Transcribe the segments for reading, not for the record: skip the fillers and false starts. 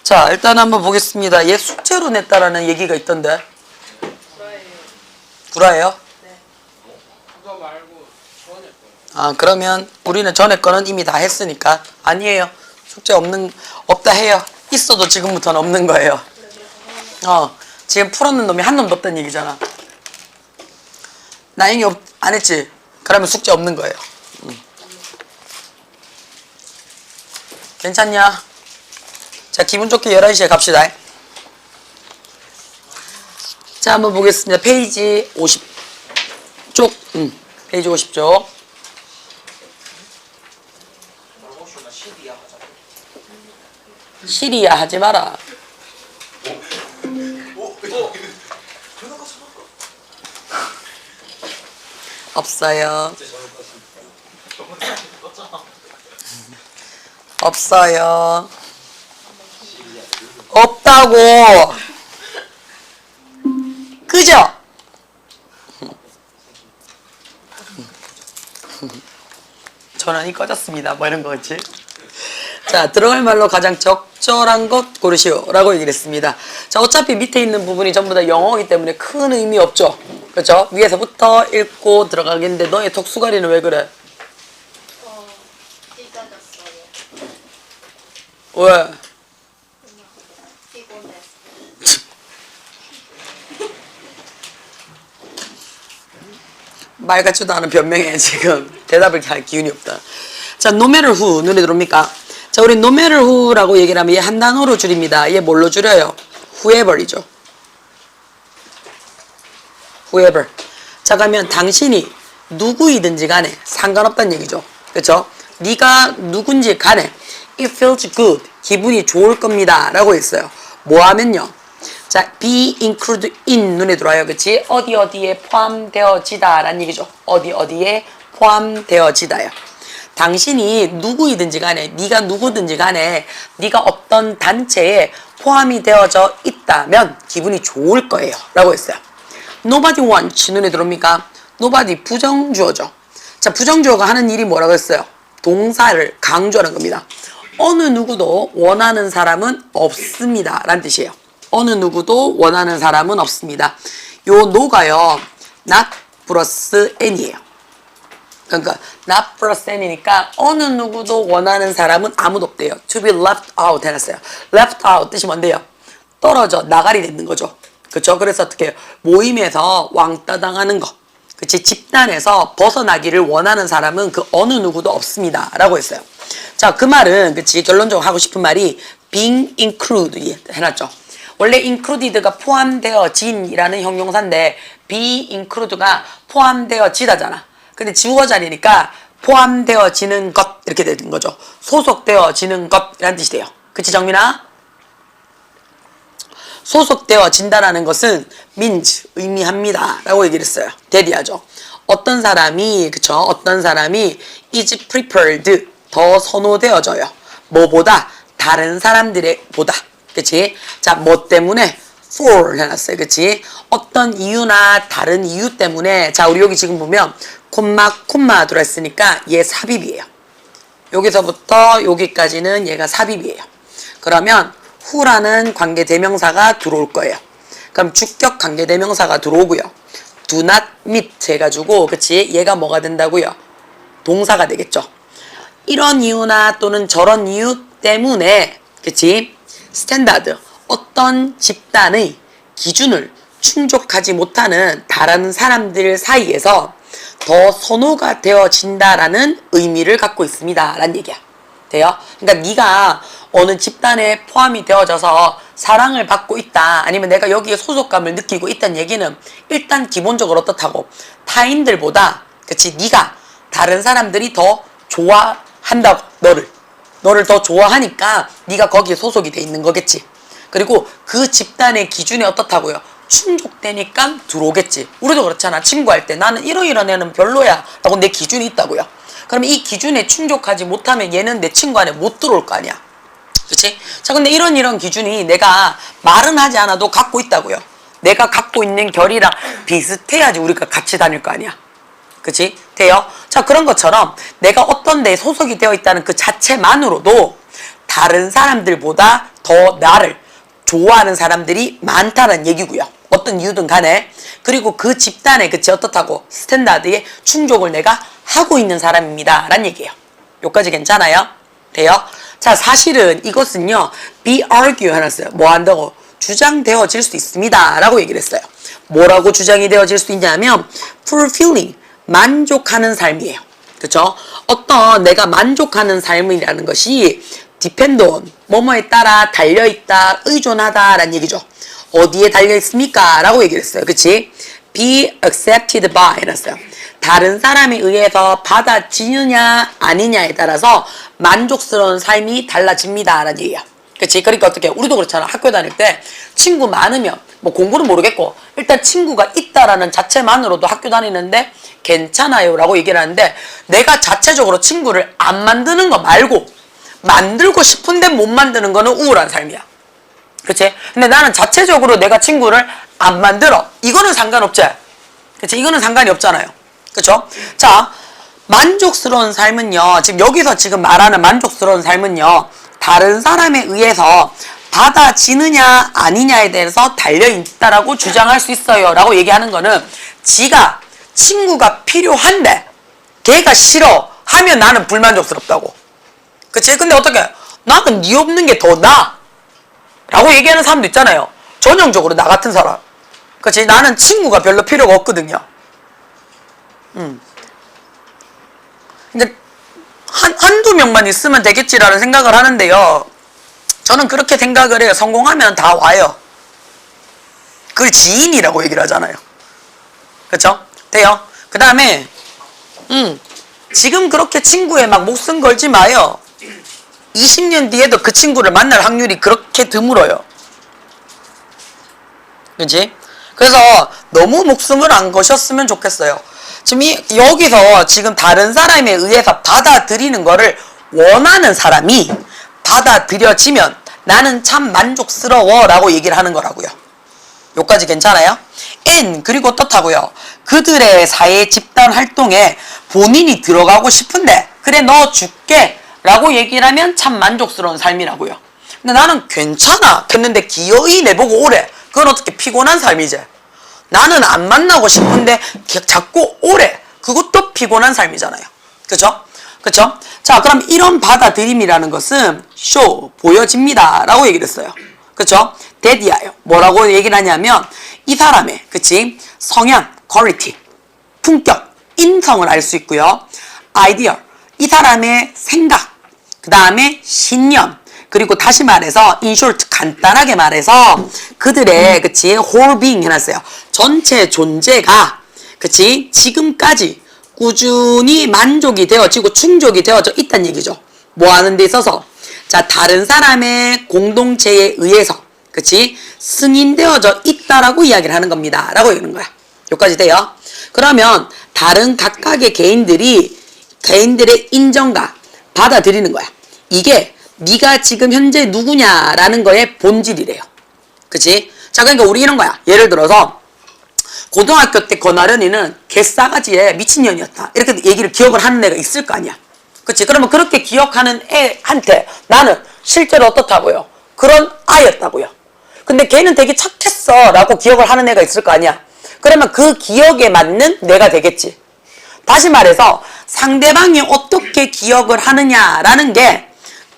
자, 일단 한번 보겠습니다. 얘 숙제로 냈다라는 얘기가 있던데. 구라예요? 네. 그거 말고 전에 거. 그러면 우리는 전에 거는 이미 다 했으니까 아니에요. 숙제 없다 해요. 있어도 지금부터는 없는 거예요. 지금 풀었는 놈이 한 놈도 없다는 얘기잖아. 나영이 안 했지? 그러면 숙제 없는 거예요. 괜찮냐? 자, 기분 좋게 11시에 갑시다. 자, 한번 보겠습니다. 페이지 50쪽. 페이지 50쪽. 시리야 하지 마라. 없어요. 없어요. 없다고. 그죠? 전원이 꺼졌습니다. 뭐 이런 거지. 자, 들어갈 말로 가장 적절한 것 고르시오 라고 얘기를 했습니다. 자, 어차피 밑에 있는 부분이 전부 다 영어이기 때문에 큰 의미 없죠. 그렇죠? 위에서부터 읽고 들어가겠는데 너의 턱수가리는 왜 그래? 찢어졌어요. 왜? 그냥 피곤했어요. 말 같지도 않은 변명에 지금 대답을 할 기운이 없다. 자, no matter who 눈에 들어옵니까? 자, 우리 no matter who라고 얘기를 하면 얘 한 단어로 줄입니다. 얘 뭘로 줄여요? whoever이죠. whoever. 자, 그러면 당신이 누구이든지 간에 상관없다는 얘기죠. 그렇죠? 네가 누군지 간에 it feels good. 기분이 좋을 겁니다. 라고 했어요. 뭐 하면요? 자, be included in 눈에 들어와요. 그치? 어디에 포함되어지다 라는 얘기죠. 어디에 포함되어지다요. 당신이 누구이든지 간에 네가 누구든지 간에 네가 어떤 단체에 포함이 되어져 있다면 기분이 좋을 거예요. 라고 했어요. Nobody wants 눈에 들어옵니까? Nobody 부정주어죠. 자, 부정주어가 하는 일이 뭐라고 했어요? 동사를 강조하는 겁니다. 어느 누구도 원하는 사람은 없습니다. 라는 뜻이에요. 어느 누구도 원하는 사람은 없습니다. 요 no가요. not 플러스 n이에요. 그러니까 not 플러스 n이니까 어느 누구도 원하는 사람은 아무도 없대요. to be left out 해놨어요. left out 뜻이 뭔데요? 떨어져 나가리 되는 거죠. 그렇죠? 그래서 어떻게 해요? 모임에서 왕따 당하는 거. 그치? 집단에서 벗어나기를 원하는 사람은 그 어느 누구도 없습니다. 라고 했어요. 자, 그 말은 그치? 결론적으로 하고 싶은 말이 being included 해놨죠. 원래 included가 포함되어진이라는 형용사인데 be included가 포함되어지다잖아. 근데 주어 자리니까 포함되어지는 것 이렇게 되는 거죠. 소속되어지는 것이라는 뜻이 돼요. 그치 정민아? 소속되어진다라는 것은 means 의미합니다 라고 얘기를 했어요. 대리하죠. 어떤 사람이 그쵸? 어떤 사람이 is preferred 더 선호되어져요. 뭐보다? 다른 사람들의 보다. 그치? 자, 뭐 때문에? for 해놨어요. 그치? 어떤 이유나 다른 이유 때문에 자, 우리 여기 지금 보면 콤마 들어있으니까 얘 삽입이에요. 여기서부터 여기까지는 얘가 삽입이에요. 그러면 who라는 관계대명사가 들어올 거예요. 그럼 주격 관계대명사가 들어오고요. do not meet 해가지고 그치? 얘가 뭐가 된다고요? 동사가 되겠죠. 이런 이유나 또는 저런 이유 때문에 그치? 스탠다드 어떤 집단의 기준을 충족하지 못하는 다른 사람들 사이에서 더 선호가 되어진다라는 의미를 갖고 있습니다. 라는 얘기야. 돼요? 그러니까 네가 어느 집단에 포함이 되어져서 사랑을 받고 있다. 아니면 내가 여기에 소속감을 느끼고 있다는 얘기는 일단 기본적으로 어떻다고? 타인들보다 그치? 네가 다른 사람들이 더 좋아한다고. 너를 더 좋아하니까 네가 거기에 소속이 돼 있는 거겠지. 그리고 그 집단의 기준이 어떻다고요? 충족되니까 들어오겠지. 우리도 그렇잖아. 친구할 때 나는 이런 애는 별로야 라고 내 기준이 있다고요. 그러면 이 기준에 충족하지 못하면 얘는 내 친구 안에 못 들어올 거 아니야. 그치? 자, 근데 이런 기준이 내가 말은 하지 않아도 갖고 있다고요. 내가 갖고 있는 결이랑 비슷해야지 우리가 같이 다닐 거 아니야. 그치? 돼요? 자, 그런 것처럼 내가 어떤 데에 소속이 되어 있다는 그 자체만으로도 다른 사람들보다 더 나를 좋아하는 사람들이 많다는 얘기고요. 어떤 이유든 간에. 그리고 그 집단의 그치 어떻다고 스탠다드에 충족을 내가 하고 있는 사람입니다 라는 얘기예요. 여기까지 괜찮아요? 돼요? 자, 사실은 이것은요 be argue 해놨어요. 뭐 한다고? 주장되어질 수 있습니다 라고 얘기를 했어요. 뭐라고 주장이 되어질 수 있냐면 fulfilling, 만족하는 삶이에요. 그쵸? 어떤 내가 만족하는 삶이라는 것이 depend on, 뭐뭐에 따라 달려있다, 의존하다 라는 얘기죠. 어디에 달려있습니까? 라고 얘기를 했어요. 그치? be accepted by 해놨어요. 다른 사람에 의해서 받아지느냐 아니냐에 따라서 만족스러운 삶이 달라집니다 라는 얘기야. 그치? 그러니까 어떻게 우리도 그렇잖아. 학교 다닐 때 친구 많으면 뭐 공부는 모르겠고 일단 친구가 있다라는 자체만으로도 학교 다니는데 괜찮아요 라고 얘기를 하는데 내가 자체적으로 친구를 안 만드는 거 말고 만들고 싶은데 못 만드는 거는 우울한 삶이야. 그치? 근데 나는 자체적으로 내가 친구를 안 만들어. 이거는 상관없지? 그치? 이거는 상관이 없잖아요. 그쵸? 자, 만족스러운 삶은요, 지금 여기서 지금 말하는 만족스러운 삶은요, 다른 사람에 의해서 받아지느냐 아니냐에 대해서 달려있다라고 주장할 수 있어요 라고 얘기하는 거는 지가 친구가 필요한데 걔가 싫어 하면 나는 불만족스럽다고. 그치? 근데 어떻게 나는 네 없는 게 더 나아 라고 얘기하는 사람도 있잖아요. 전형적으로 나 같은 사람. 그치? 나는 친구가 별로 필요가 없거든요. 근데 한두 명만 있으면 되겠지라는 생각을 하는데요. 저는 그렇게 생각을 해요. 성공하면 다 와요. 그걸 지인이라고 얘기를 하잖아요. 그쵸? 돼요? 그 다음에 지금 그렇게 친구에 막 목숨 걸지 마요. 20년 뒤에도 그 친구를 만날 확률이 그렇게 드물어요. 그치? 그래서 너무 목숨을 안 거셨으면 좋겠어요. 지금 여기서 지금 다른 사람에 의해서 받아들이는 거를 원하는 사람이 받아들여지면 나는 참 만족스러워 라고 얘기를 하는 거라고요. 여기까지 괜찮아요? 그리고 어떻다고요? 그들의 사회 집단 활동에 본인이 들어가고 싶은데 그래 넣어줄게 라고 얘기를 하면 참 만족스러운 삶이라고요. 근데 나는 괜찮아 했는데 기어이 내보고 오래. 그건 어떻게 피곤한 삶이지. 나는 안 만나고 싶은데 자꾸 오래. 그것도 피곤한 삶이잖아요. 그쵸? 그쵸? 자, 그럼 이런 받아들임이라는 것은 show, 보여집니다 라고 얘기를 했어요. 그쵸? 대디아요. 뭐라고 얘기를 하냐면 이 사람의 그치? 성향, quality, 품격, 인성을 알 수 있고요. idea, 이 사람의 생각, 그 다음에 신념, 그리고 다시 말해서 in short 간단하게 말해서 그들의 그치 whole being 해놨어요. 전체 존재가 그치 지금까지 꾸준히 만족이 되어지고 충족이 되어져 있다는 얘기죠. 뭐 하는 데 있어서 자 다른 사람의 공동체에 의해서 그치 승인되어져 있다라고 이야기를 하는 겁니다. 라고 얘기하는 거야. 여기까지 돼요. 그러면 다른 각각의 개인들의 인정과 받아들이는 거야. 이게 네가 지금 현재 누구냐라는 거의 본질이래요. 그치? 자, 그러니까 우리 이런 거야. 예를 들어서 고등학교 때 권아련이는 개싸가지에 미친년이었다. 이렇게 얘기를 기억을 하는 애가 있을 거 아니야. 그치? 그러면 그렇게 기억하는 애한테 나는 실제로 어떻다고요? 그런 아이였다고요. 근데 걔는 되게 착했어 라고 기억을 하는 애가 있을 거 아니야. 그러면 그 기억에 맞는 내가 되겠지. 다시 말해서 상대방이 어떻게 기억을 하느냐라는 게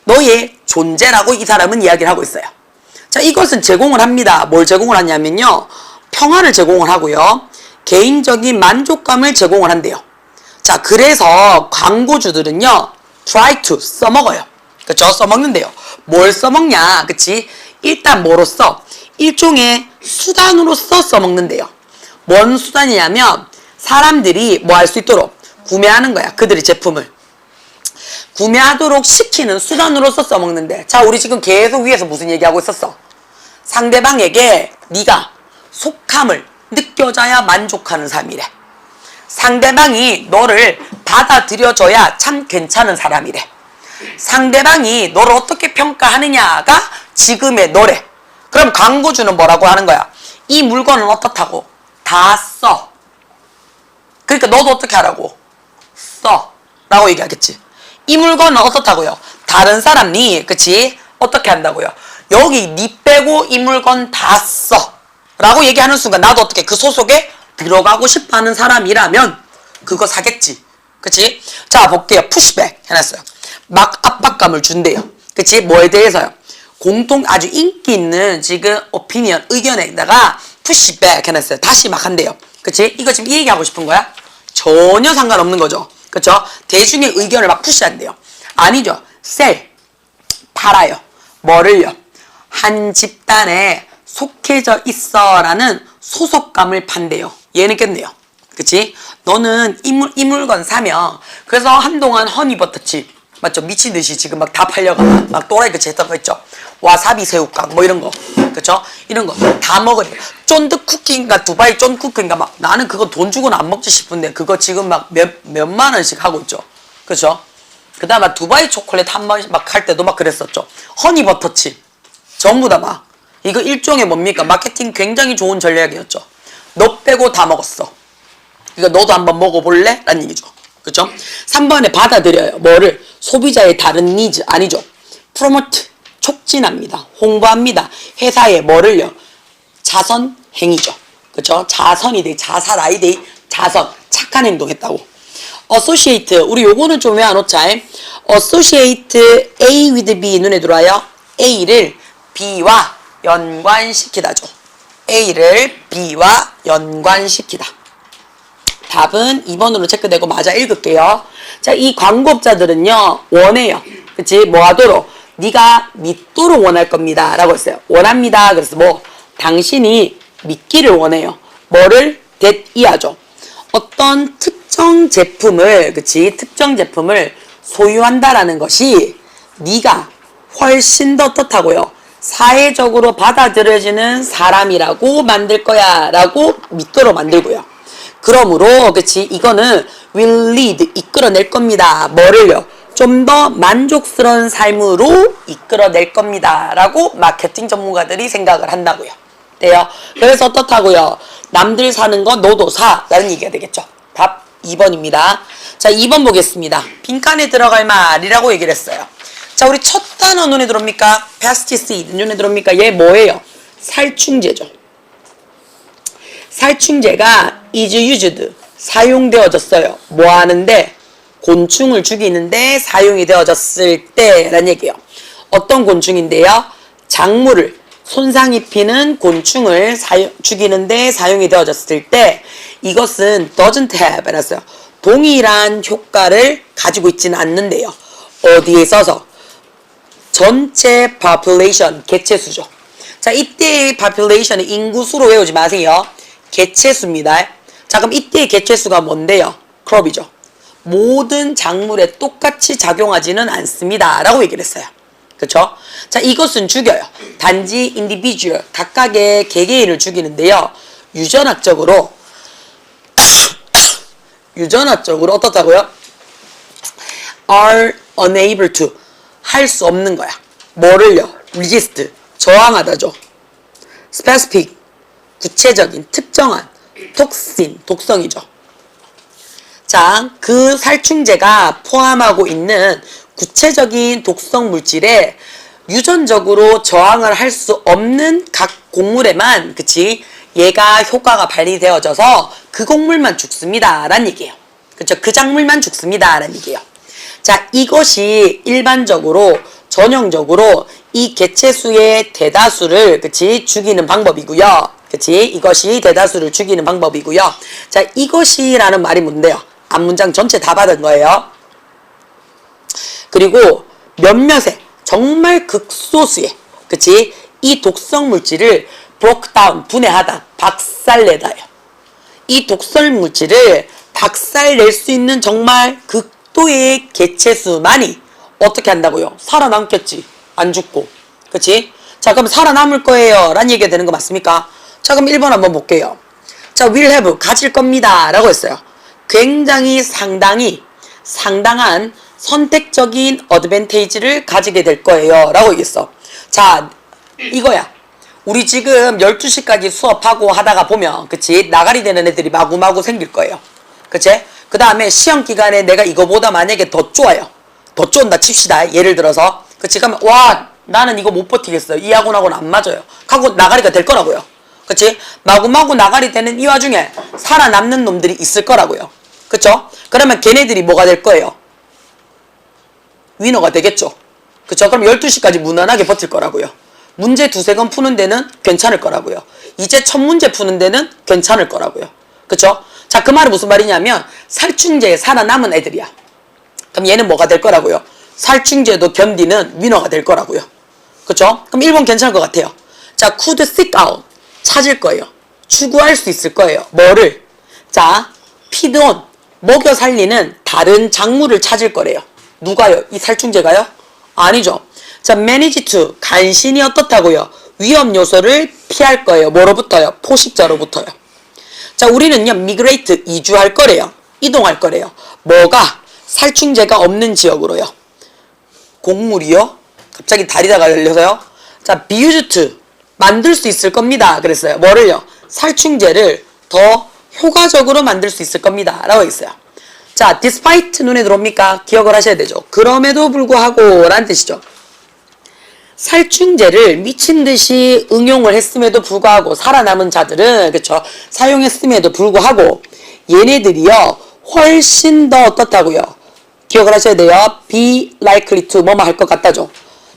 너의 존재라고 이 사람은 이야기를 하고 있어요. 자, 이것은 제공을 합니다. 뭘 제공을 하냐면요. 평화를 제공을 하고요. 개인적인 만족감을 제공을 한대요. 자, 그래서 광고주들은요. try to 써먹어요. 그쵸? 써먹는데요. 뭘 써먹냐? 그치? 일단 뭐로써? 일종의 수단으로서 써먹는데요. 뭔 수단이냐면 사람들이 뭐 할 수 있도록 구매하는 거야. 그들의 제품을. 구매하도록 시키는 수단으로서 써먹는데 자 우리 지금 계속 위에서 무슨 얘기하고 있었어? 상대방에게 네가 속함을 느껴져야 만족하는 삶이래. 상대방이 너를 받아들여줘야 참 괜찮은 사람이래. 상대방이 너를 어떻게 평가하느냐가 지금의 너래. 그럼 광고주는 뭐라고 하는 거야? 이 물건은 어떻다고? 다 써. 그러니까 너도 어떻게 하라고? 써. 라고 얘기하겠지. 이 물건은 어떻다고요? 다른 사람이 그치? 어떻게 한다고요? 여기 니 빼고 이 물건 다 써. 라고 얘기하는 순간 나도 어떻게 그 소속에 들어가고 싶어하는 사람이라면 그거 사겠지. 그치? 자 볼게요. 푸시백 해놨어요. 막 압박감을 준대요. 그치? 뭐에 대해서요? 공통 아주 인기 있는 지금 오피니언 의견에다가 푸시백 해놨어요. 다시 막 한대요. 그치? 이거 지금 이 얘기하고 싶은 거야? 전혀 상관없는 거죠. 그쵸? 대중의 의견을 막 푸시한대요. 아니죠. 셀 팔아요. 뭐를요? 한 집단에 속해져 있어라는 소속감을 판대요. 얘는 깼네요. 그치? 너는 이 물건 사면 그래서 한동안 허니버터칩 맞죠? 미친 듯이 지금 막 다 팔려가 막 또라이같이 했던 거 있죠? 와사비 새우깡 뭐 이런 거 그쵸? 이런 거 다 먹어요. 쫀득 쿠키인가 두바이 쫀 쿠키인가 막 나는 그거 돈 주고는 안 먹지 싶은데 그거 지금 막 몇만 원씩 하고 있죠. 그쵸? 그 다음에 두바이 초콜릿 한 번 막 할 때도 막 그랬었죠. 허니버터칩 전부 다 막 이거 일종의 뭡니까? 마케팅 굉장히 좋은 전략이었죠. 너 빼고 다 먹었어. 이거 너도 한번 먹어볼래? 라는 얘기죠. 그쵸? 3번에 받아들여요. 뭐를? 소비자의 다른 니즈 아니죠. 프로모트 촉진합니다. 홍보합니다. 회사의 뭐를요? 자선 행위죠. 그쵸? 자선이 돼. 자살 아이데이 자선 착한 행동했다고. associate 우리 요거는 좀 왜 안 오차? associate A with B 눈에 들어와요. A를 B와 연관시키다죠. A를 B와 연관시키다. 답은 2번으로 체크되고 맞아 읽을게요. 자, 이 광고업자들은요 원해요. 그치? 뭐 하도록? 네가 믿도록 원할 겁니다 라고 했어요. 원합니다. 그래서 뭐 당신이 믿기를 원해요. 뭐를? that 이하죠. 어떤 특정 제품을 그치? 특정 제품을 소유한다라는 것이 네가 훨씬 더 어떻다고요? 사회적으로 받아들여지는 사람이라고 만들 거야 라고 믿도록 만들고요. 그러므로 그치 이거는 will lead 이끌어낼 겁니다. 뭐를요? 좀 더 만족스러운 삶으로 이끌어낼 겁니다 라고 마케팅 전문가들이 생각을 한다고요. 돼요? 그래서 어떻다고요? 남들 사는 거 너도 사 라는 얘기가 되겠죠. 답 2번입니다. 자 2번 보겠습니다. 빈칸에 들어갈 말이라고 얘기를 했어요. 자 우리 첫 단어 눈에 들어옵니까? pesticide 눈에 들어옵니까? 얘 뭐예요? 살충제죠. 살충제가 is used 사용되어졌어요. 뭐 하는데? 곤충을 죽이는데 사용이 되어졌을 때 라는 얘기예요. 어떤 곤충인데요? 작물을 손상 입히는 곤충을 죽이는데 사용이 되어졌을 때 이것은 doesn't have 라서요. 동일한 효과를 가지고 있지는 않는데요. 어디에 있어서? 전체 population 개체수죠. 자 이때의 population은 인구수로 외우지 마세요. 개체수입니다. 자 그럼 이때의 개체수가 뭔데요? crop이죠. 모든 작물에 똑같이 작용하지는 않습니다 라고 얘기를 했어요. 그쵸? 자 이것은 죽여요. 단지 individual 각각의 개개인을 죽이는데요. 유전학적으로 어떻다고요? are unable to 할 수 없는 거야. 뭐를요? resist 저항하다죠. specific 구체적인 특정한 톡신 독성이죠. 자, 그 살충제가 포함하고 있는 구체적인 독성 물질에 유전적으로 저항을 할 수 없는 각 곡물에만 그치 얘가 효과가 발휘되어져서 그 곡물만 죽습니다 라는 얘기예요. 그쵸? 그 작물만 죽습니다 라는 얘기예요. 자 이것이 일반적으로 전형적으로 이 개체수의 대다수를 그치 죽이는 방법이고요. 그치 이것이 대다수를 죽이는 방법이고요. 자 이것이라는 말이 뭔데요? 앞문장 전체 다 받은 거예요. 그리고 몇몇의 정말 극소수의 그치 이 독성 물질을 broke down 분해하다 박살내다요. 이 독성 물질을 박살낼 수 있는 정말 극도의 개체수만이 어떻게 한다고요? 살아남겠지. 안 죽고. 그치? 자 그럼 살아남을 거예요 라는 얘기가 되는 거 맞습니까? 자 그럼 1번 한번 볼게요. 자 will have 가질 겁니다 라고 했어요. 굉장히 상당한 선택적인 어드밴테이지를 가지게 될 거예요 라고 얘기했어. 자 이거야. 우리 지금 12시까지 수업하고 하다가 보면 그치 나가리 되는 애들이 마구마구 생길 거예요. 그치? 그 다음에 시험 기간에 내가 이거보다 만약에 더 좋아요. 더 쫀다 칩시다. 예를 들어서 그치 그러면 와 나는 이거 못 버티겠어. 이 학원하고는 안 맞아요. 하고 나가리가 될 거라고요. 그치? 마구마구 나가리 되는 이 와중에 살아남는 놈들이 있을 거라고요. 그쵸? 그러면 걔네들이 뭐가 될 거예요? 위너가 되겠죠. 그쵸? 그럼 12시까지 무난하게 버틸 거라고요. 문제 두세 번 푸는 데는 괜찮을 거라고요. 이제 첫 문제 푸는 데는 괜찮을 거라고요. 그쵸? 자, 그 말은 무슨 말이냐면 살충제에 살아남은 애들이야. 그럼 얘는 뭐가 될 거라고요? 살충제도 견디는 위너가 될 거라고요. 그쵸? 그럼 1번 괜찮을 것 같아요. 자, could seek out. 찾을 거예요. 추구할 수 있을 거예요. 뭐를? 자, feed on. 먹여 살리는 다른 작물을 찾을 거래요. 누가요? 이 살충제가요? 아니죠. 자, manage to. 간신히 어떻다고요? 위험 요소를 피할 거예요. 뭐로부터요? 포식자로부터요. 자, 우리는요, migrate. 이주할 거래요. 이동할 거래요. 뭐가? 살충제가 없는 지역으로요. 곡물이요? 갑자기 다리다가 열려서요. 자, be used to. 만들 수 있을 겁니다. 그랬어요. 뭐를요? 살충제를 더 효과적으로 만들 수 있을 겁니다. 라고 했어요. 자, despite 눈에 들어옵니까? 기억을 하셔야 되죠. 그럼에도 불구하고 라는 뜻이죠. 살충제를 미친 듯이 응용을 했음에도 불구하고 살아남은 자들은 그쵸? 사용했음에도 불구하고 얘네들이요. 훨씬 더 어떻다고요? 기억을 하셔야 돼요. be likely to 뭐뭐 할 것 같다죠.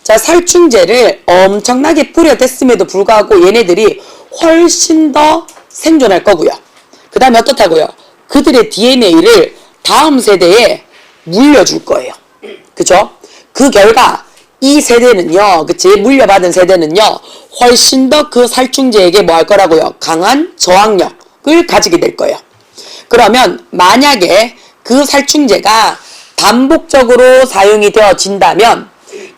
자, 살충제를 엄청나게 뿌려댔음에도 불구하고 얘네들이 훨씬 더 생존할 거고요. 그 다음에 어떻다고요? 그들의 DNA를 다음 세대에 물려줄 거예요. 그죠? 그 결과 이 세대는요, 그치? 물려받은 세대는요, 훨씬 더 그 살충제에게 뭐 할 거라고요? 강한 저항력을 가지게 될 거예요. 그러면 만약에 그 살충제가 반복적으로 사용이 되어진다면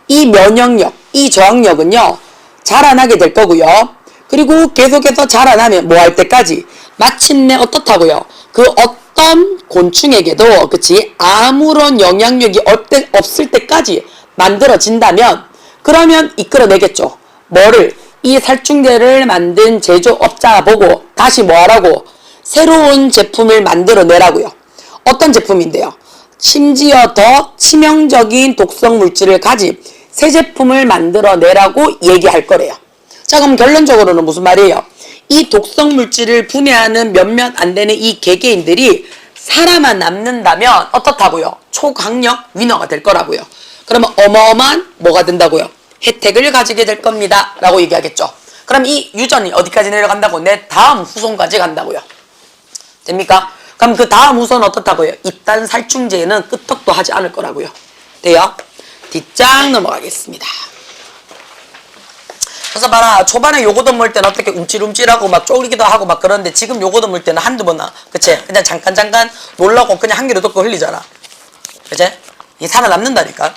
이 면역력, 이 저항력은요, 자라나게 될 거고요. 그리고 계속해서 자라나면 뭐 할 때까지 마침내 어떻다고요? 그 어떤 곤충에게도 그치 아무런 영향력이 없을 때까지 만들어진다면 그러면 이끌어내겠죠. 뭐를? 이 살충제를 만든 제조업자 보고 다시 뭐 하라고? 새로운 제품을 만들어내라고요. 어떤 제품인데요? 심지어 더 치명적인 독성 물질을 가진 새 제품을 만들어내라고 얘기할 거래요. 자, 그럼 결론적으로는 무슨 말이에요? 이 독성 물질을 분해하는 몇몇 안 되는 이 개개인들이 살아만 남는다면 어떻다고요? 초강력 위너가 될 거라고요. 그러면 어마어마한 뭐가 된다고요? 혜택을 가지게 될 겁니다. 라고 얘기하겠죠. 그럼 이 유전이 어디까지 내려간다고? 내 다음 후손까지 간다고요. 됩니까? 그럼 그 다음 후손은 어떻다고요? 이딴 살충제에는 끄떡도 하지 않을 거라고요. 돼요? 뒷장 넘어가겠습니다. 그래서 봐라, 초반에 요거도 물 때는 어떻게 움찔움찔하고 막 쫄기도 하고 막 그러는데 지금 요거도 물 때는 한두 번 그치? 그냥 잠깐 놀라고 그냥 한 개로 덮고 흘리잖아. 그치? 이게 살아남는다니까.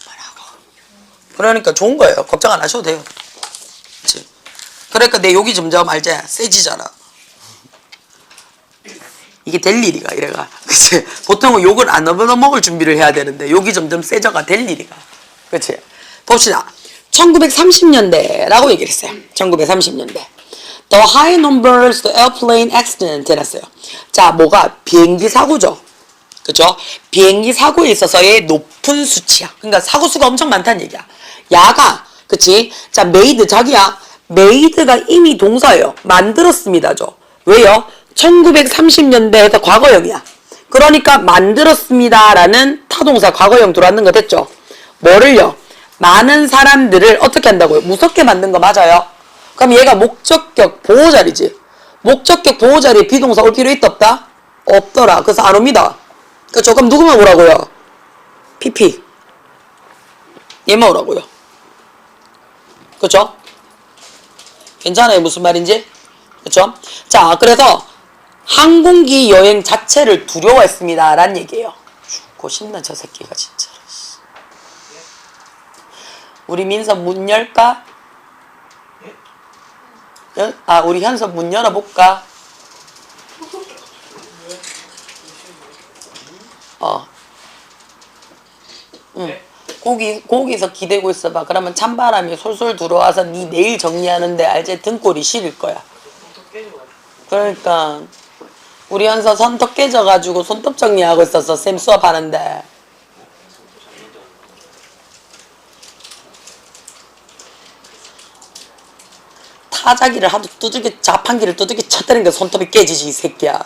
뭐라고? 그러니까 좋은 거예요. 걱정 안 하셔도 돼요. 그치? 그러니까 내 욕이 점점 알지? 세지잖아. 이게 될 일이가 이래가. 그치? 보통은 욕을 안 얻어먹을 준비를 해야 되는데 욕이 점점 세져가 될 일이가. 그치? 봅시다. 1930년대라고 얘기를 했어요. 1930년대. The high numbers of airplane accident 해놨어요. 자, 뭐가? 비행기 사고죠. 그죠? 비행기 사고에 있어서의 높은 수치야. 그러니까 사고 수가 엄청 많다는 얘기야. 야가, 그치? 자, made, 자기야. made가 이미 동사예요. 만들었습니다죠. 왜요? 1930년대에서 과거형이야. 그러니까 만들었습니다라는 타동사 과거형 들어왔는 거 됐죠? 뭐를요? 많은 사람들을 어떻게 한다고요? 무섭게 만든 거 맞아요? 그럼 얘가 목적격 보호자리지. 목적격 보호자리에 비동사 올 필요 있다 없다? 없더라. 그래서 안 옵니다. 그렇죠? 그럼 누구만 오라고요? PP. 얘만 오라고요. 그렇죠? 괜찮아요? 무슨 말인지? 그렇죠? 자, 그래서 항공기 여행 자체를 두려워했습니다. 라는 얘기예요. 죽고 싶나 저 새끼가 진짜. 우리 민서 문 열까? 아, 우리 현서 문 열어볼까? 응. 거기서 기대고 있어봐. 그러면 찬바람이 솔솔 들어와서 네 내일 정리하는데 알제 등골이 시릴 거야. 그러니까 우리 현서 손톱 깨져가지고 손톱 정리하고 있었어. 쌤 수업하는데. 타자기를 하도 두들겨 자판기를 두들겨 쳤다니까 손톱이 깨지지 이 새끼야.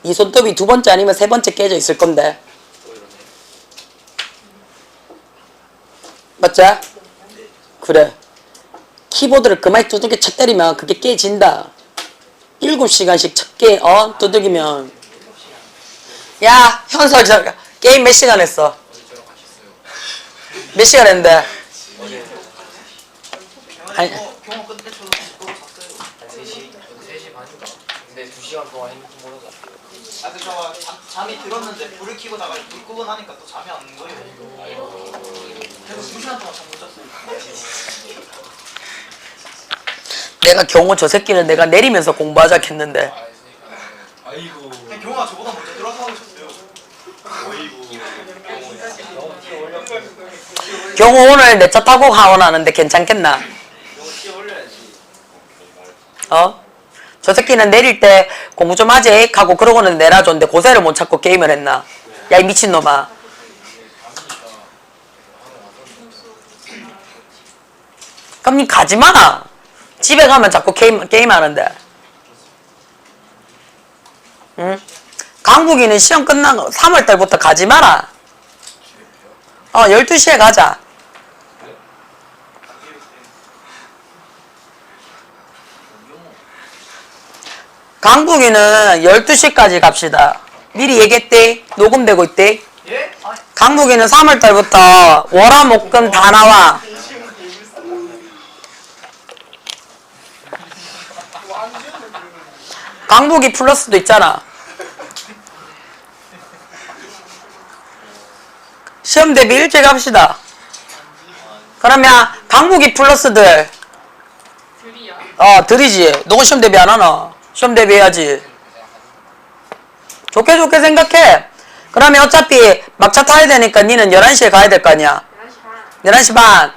이 손톱이 두 번째 아니면 세 번째 깨져 있을 건데. 맞지? 그래. 키보드를 그만 두들겨 쳐 때리면 그게 깨진다. 7시간씩 첫 두들기면. 야, 현서 저 게임 몇 시간 했어? 몇 시간 했는데? 아니, 경호 끝에 저도 잤어요. 3시 반인가? 근데 2시간 동안 핸드폰 보다가 아, 근데 저 잠이 들었는데 불을 켜고 나가 불 끄고 나니까 또 잠이 안 오는 거예요. 그래서 2시간 동안 잠 못 잤어요. 내가 경호 저 새끼는 내가 내리면서 공부하자 했는데. 아이고. 그냥 경호가 저보다 먼저 들어서 하고 있었어요. 어이구. 경호 오늘 내 차 타고 하원하는데 괜찮겠나? 경호 씨 올려야지. 어? 저 새끼는 내릴 때 공부 좀 하지 하고 그러고는 내려줬는데 고세를 못 찾고 게임을 했나? 야 이 미친놈아. 그럼 니 가지마. 집에 가면 자꾸 게임하는데. 응? 강북이는 시험 끝나고 3월달부터 가지 마라. 12시에 가자. 강북이는 12시까지 갑시다. 미리 얘기했대. 녹음되고 있대. 예? 아, 강북이는 3월달부터 월화목금 다 나와. 강북이 플러스도 있잖아. 시험 대비 일찍 합시다. 그러면 강북이 플러스들 둘이야? 들이지. 너가 시험 대비 안 하나? 시험 대비해야지. 좋게 생각해. 그러면 어차피 막차 타야 되니까 니는 11시에 가야 될 거 아니야. 11시 반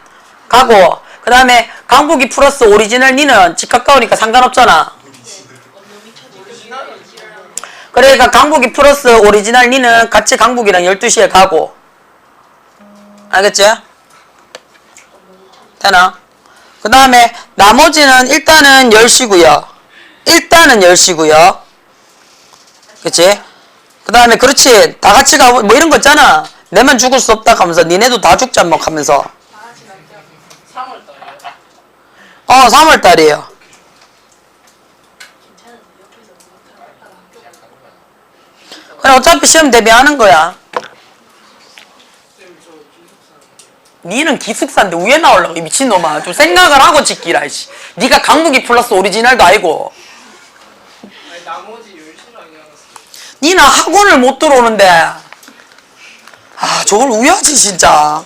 가고 그 다음에 강북이 플러스 오리지널 니는 집 가까우니까 상관없잖아. 그러니까 강북이 플러스 오리지널 니는 같이 강북이랑 12시에 가고. 알겠지? 되나? 그 다음에 나머지는 일단은 10시고요. 그치? 그 다음에 그렇지. 다 같이 가고 뭐 이런 거 있잖아. 내만 죽을 수 없다 하면서 니네도 다 죽자 뭐 하면서. 3월달이요? 3월달이에요. 그래 어차피 시험 대비하는 거야. 니는 기숙사인데 위에 나오려고 이 미친놈아. 좀 생각을 하고 짓기라. 니가 강북이 플러스 오리지널도 아니고. 아니 나머지 10시랑 이어갔어. 니는 학원을 못 들어오는데. 저걸 우야지 진짜.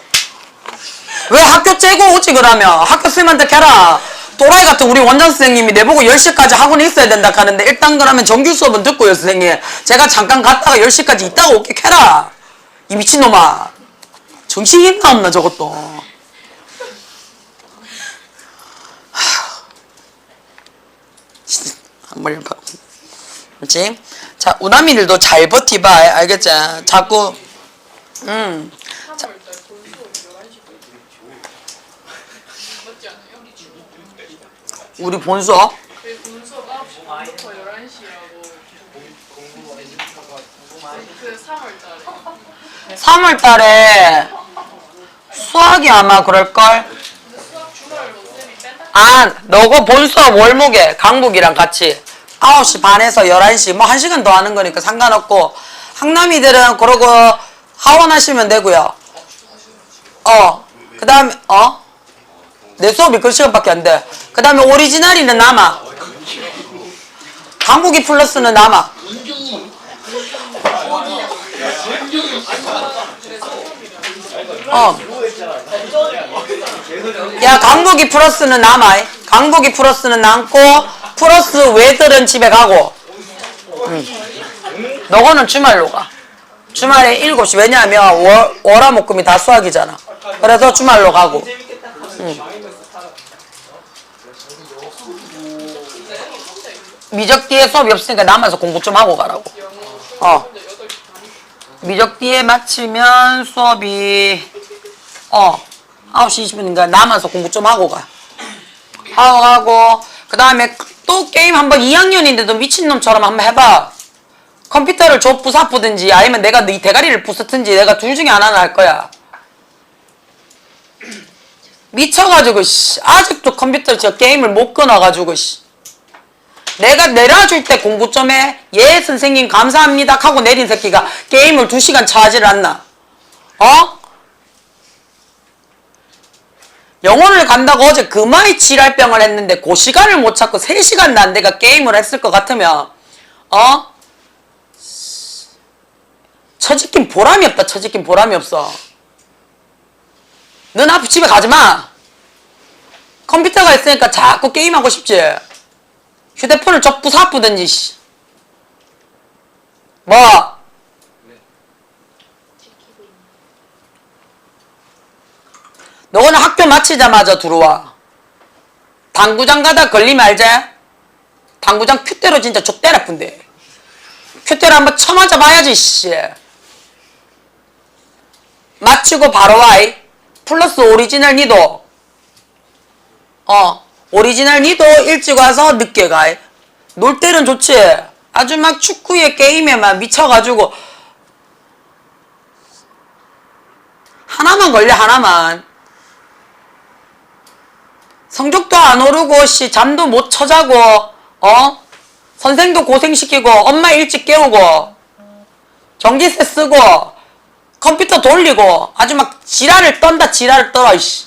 왜 학교 째고 오지 그러면. 학교 쌤한테 캐라. 또라이 같은 우리 원장 선생님이 내보고 10시까지 학원에 있어야 된다 하는데 일단 그러면 정규 수업은 듣고요 선생님. 제가 잠깐 갔다가 10시까지 있다가 올게 캐라. 이 미친놈아. 정신이 있나 없나 저것도. 한번 봐. 그렇지? 자 우남이들도 잘 버티봐. 알겠지? 자꾸 3월달 본수업 11시까지 맞지 않아요? 우리 본수업 저희 본수업 9시 반부터 11시라고 그 3월달에 3월달에 수학이 아마 그럴걸? 근데 수학 주말로 쌤이 뺀다 너거 본수업 월목에 강북이랑 같이 9시 반에서 11시 뭐 1시간 더 하는 거니까 상관없고 학남이들은 그러고 하원하시면 되고요. 그 다음에 내 수업이 그 시간밖에 안 돼. 그 다음에 오리지널이는 남아. 강북이 플러스는 남아. 야 강북이 플러스는 남아. 강북이 플러스는 남고 플러스 외들은 집에 가고. 너거는 주말로 가. 주말에 7시. 왜냐하면 월화목금이 다 수학이잖아. 그래서 주말로 가고. 미적 뒤에 수업이 없으니까 남아서 공부 좀 하고 가라고. 영어 어. 수업인데 8시 반이죠. 미적 뒤에 마치면 수업이 9시 20분인가 남아서 공부 좀 하고 가. 하고 그 다음에 또 게임 한번 2학년인데도 미친놈처럼 한번 해봐. 컴퓨터를 줘 부사프든지 아니면 내가 네 대가리를 부수든지 내가 둘 중에 하나는 할 거야. 미쳐가지고 아직도 컴퓨터 저 게임을 못 끊어가지고 내가 내려줄 때 공부 좀 해. 예 선생님 감사합니다 하고 내린 새끼가 게임을 2시간 차지를 않나. 영어를 간다고 어제 그마이 지랄병을 했는데 그 시간을 못 찾고 3시간 난 내가 게임을 했을 것 같으면 처지긴 보람이 없다. 처지긴 보람이 없어. 넌 앞으로 집에 가지마. 컴퓨터가 있으니까 자꾸 게임하고 싶지. 휴대폰을 저 부사프든지 뭐 너는 학교 마치자마자 들어와. 당구장 가다 걸리면 알지? 당구장 큐대로 진짜 족대 나쁜데. 큐대로 한번 쳐맞아 봐야지 씨. 마치고 바로 와. 플러스 오리지널 니도 오리지널 니도 일찍 와서 늦게 가. 놀 때는 좋지. 아주 막 축구에 게임에만 미쳐가지고 하나만 걸려. 하나만. 성적도 안 오르고 잠도 못 쳐자고 선생도 고생시키고 엄마 일찍 깨우고 전기세 쓰고 컴퓨터 돌리고 아주 막 지랄을 떤다. 지랄을 떨어 이씨.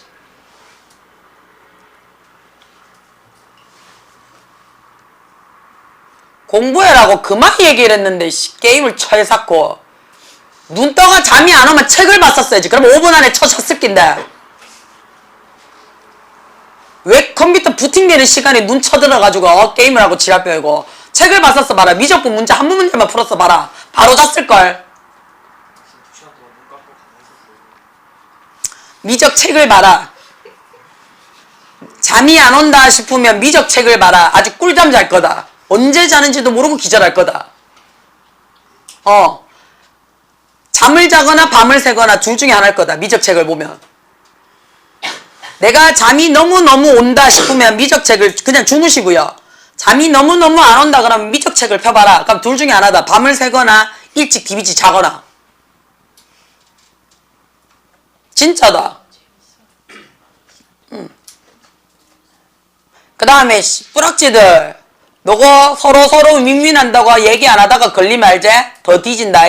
공부해라고 그만 얘기를 했는데 게임을 쳐해쌓고 눈 떠가 잠이 안 오면 책을 봤었어야지. 그럼 5분 안에 쳐졌을 낀데 왜 컴퓨터 부팅되는 시간에 눈 쳐들어가지고 게임을 하고 지랄 빼고 책을 봤었어 봐라. 미적분 문제 한 문제만 풀었어 봐라. 바로 잤을걸. 미적 책을 봐라. 잠이 안 온다 싶으면 미적 책을 봐라. 아직 꿀잠 잘 거다. 언제 자는지도 모르고 기절할 거다. 잠을 자거나 밤을 새거나 둘 중에 하나일 거다. 미적 책을 보면. 내가 잠이 너무너무 온다 싶으면 미적 책을 그냥 주무시고요. 잠이 너무너무 안 온다 그러면 미적 책을 펴봐라. 그럼 둘 중에 하나다. 밤을 새거나 일찍 디비지 자거나. 진짜다. 그 다음에 뿌락지들 너거 서로 윈윈한다고 얘기 안 하다가 걸리면 알지? 더 뒤진다.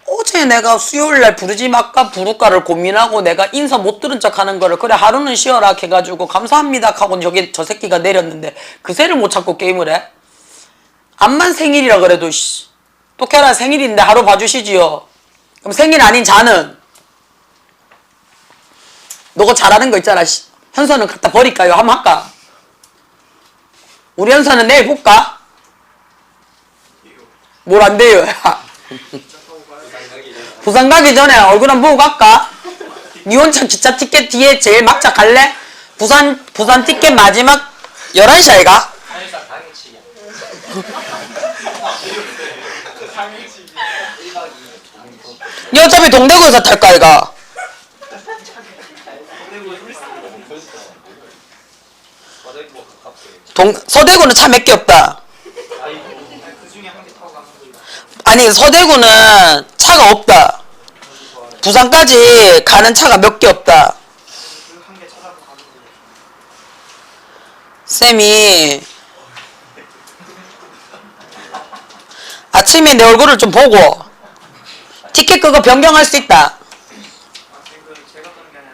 어제 내가 수요일날 부르지 말까 부를까를 고민하고 내가 인사 못 들은 척 하는 거를 그래 하루는 쉬어라 해가지고 감사합니다 하고 저 새끼가 내렸는데 그새를 못 찾고 게임을 해? 암만 생일이라 그래도 또 걔라 생일인데 하루 봐주시지요. 그럼 생일 아닌 자는 너가 잘하는 거 있잖아. 현서는 갖다 버릴까요? 한번 할까? 우리 현서는 내일 볼까? 뭘 안 돼요? 부산 가기 전에 얼굴 한번 보고 갈까? 니 혼자 기차 티켓 뒤에 제일 막차 갈래? 부산 티켓 마지막 11시 아이가? 사실상 당일치기야. 니 어차피 동대구에서 탈까 아이가? 서대구는 차 몇 개 없다. 그 중에 한 개 타고 가면 아니 서대구는 차가 없다. 부산까지 가는 차가 몇 개 없다. 한 개 찾아서 가면 돼. 쌤이 아침에 내 얼굴을 좀 보고 티켓 그거 변경할 수 있다. 제가 끄는 게 아니라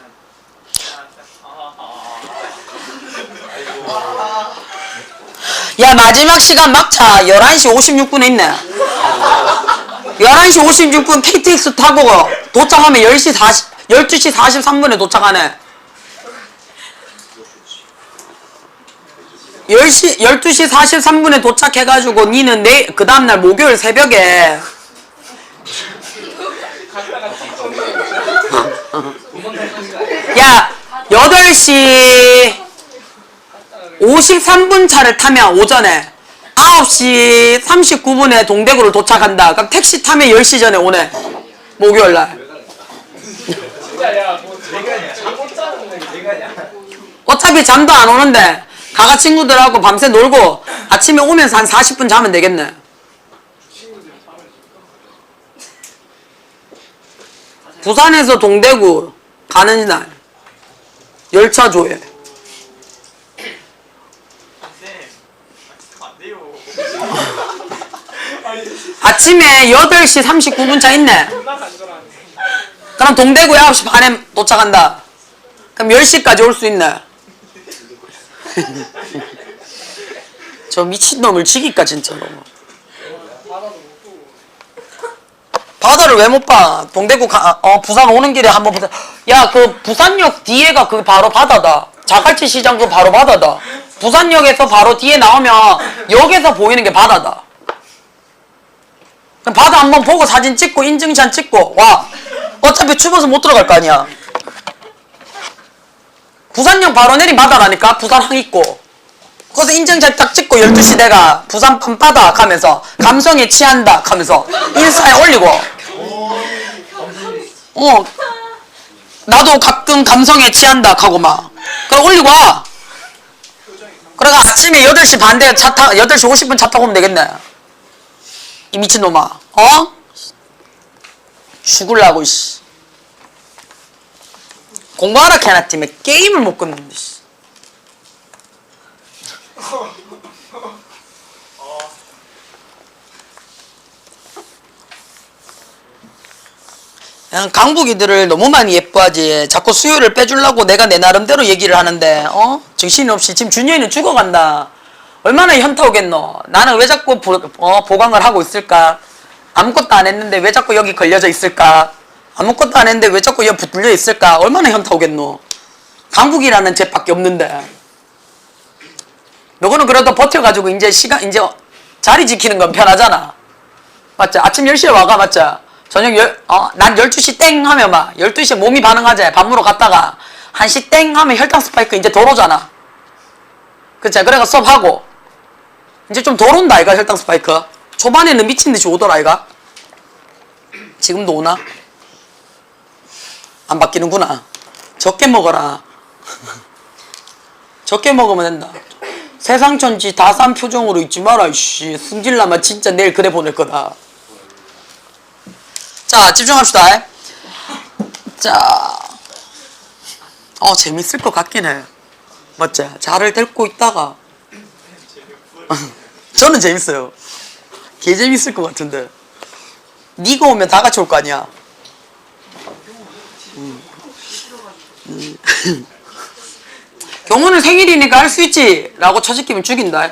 야 마지막 시간 막차 11시 56분에 있네. 11시 56분 KTX 타고 도착하면 12시 43분에 도착하네. 12시 43분에 도착해가지고 니는 그 다음날 목요일 새벽에 야 8시 53분 차를 타면 오전에 9시 39분에 동대구를 도착한다. 그럼 택시 타면 10시 전에 오네. 목요일날. 어차피 잠도 안 오는데 가가 친구들하고 밤새 놀고 아침에 오면서 한 40분 자면 되겠네. 부산에서 동대구 가는 날 열차 조회. 안 돼요. 아침에 8시 39분 차 있네. 그럼 동대구에 9시 반에 도착한다. 그럼 10시까지 올 수 있네. 저 미친놈을 죽일까 진짜로. 바다를 왜 못 봐? 동대구 부산 오는 길에 한번 보자. 야, 그 부산역 뒤에가 그 바로 바다다. 자갈치 시장 그 바로 바다다. 부산역에서 바로 뒤에 나오면 역에서 보이는 게 바다다. 그럼 바다 한번 보고 사진 찍고 인증샷 찍고 와. 어차피 추워서 못 들어갈 거 아니야. 부산역 바로 내린 바다라니까. 부산 항있고. 거기서 인증샷 딱 찍고 12시 내가 부산 밤바다 가면서 감성에 취한다 하면서 인스타에 올리고 나도 가끔 감성에 취한다 하고 막 그럼 올리고 와. 그래가 아침에 8시 반대 8시 50분 차 타고 오면 되겠네. 이 미친놈아. 죽을라고 씨. 공부하라 해놨더니 게임을 못 끊는데 씨. 그냥 강북이들을 너무 많이 예뻐하지. 자꾸 수요를 빼주려고 내가 내 나름대로 얘기를 하는데 정신이 없이 지금 준현이는 죽어간다. 얼마나 현타 오겠노. 나는 왜 자꾸 보강을 하고 있을까. 아무것도 안 했는데 왜 자꾸 여기 걸려져 있을까. 아무것도 안 했는데 왜 자꾸 여기 붙들려 있을까. 얼마나 현타 오겠노. 강북이라는 죄밖에 없는데. 너거는 그래도 버텨가지고 이제 자리 지키는 건 편하잖아. 맞지? 아침 10시에 와가 맞지? 저녁 난 12시 땡 하면 막 12시에 몸이 반응하지. 밥 먹으러 갔다가 1시 땡 하면 혈당 스파이크 이제 돌아오잖아. 그치? 그래가 수업하고 이제 좀 돌아온다 아이가 혈당 스파이크. 초반에는 미친듯이 오더라 아이가. 지금도 오나? 안 바뀌는구나. 적게 먹어라. 적게 먹으면 된다. 세상 천지 다 싼 표정으로 있지 마라 이씨. 승질나면 진짜 내일 그래 보낼 거다. 자, 집중합시다. 자, 재밌을 것 같긴 해. 맞지? 자를 데리고 있다가 저는 재밌어요. 개 재밌을 것 같은데. 니가 오면 다 같이 올 거 아니야. 경호는 생일이니까 할 수 있지 라고 처지키면 죽인다.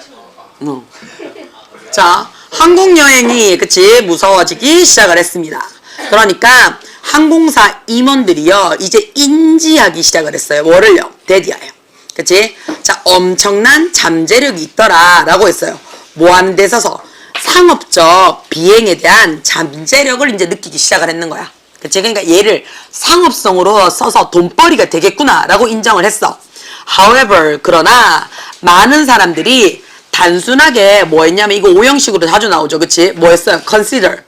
자, 한국 여행이 그치 무서워지기 시작을 했습니다. 그러니까 항공사 임원들이요 이제 인지하기 시작을 했어요. 뭐를요? 데디아요. 그치? 자, 엄청난 잠재력이 있더라 라고 했어요. 뭐 하는 데 있어서 상업적 비행에 대한 잠재력을 이제 느끼기 시작을 했는 거야. 그치? 그러니까 얘를 상업성으로 써서 돈벌이가 되겠구나 라고 인정을 했어. However, 그러나 많은 사람들이 단순하게 뭐 했냐면 이거 오형식으로 자주 나오죠. 그치? 뭐 했어요? Consider.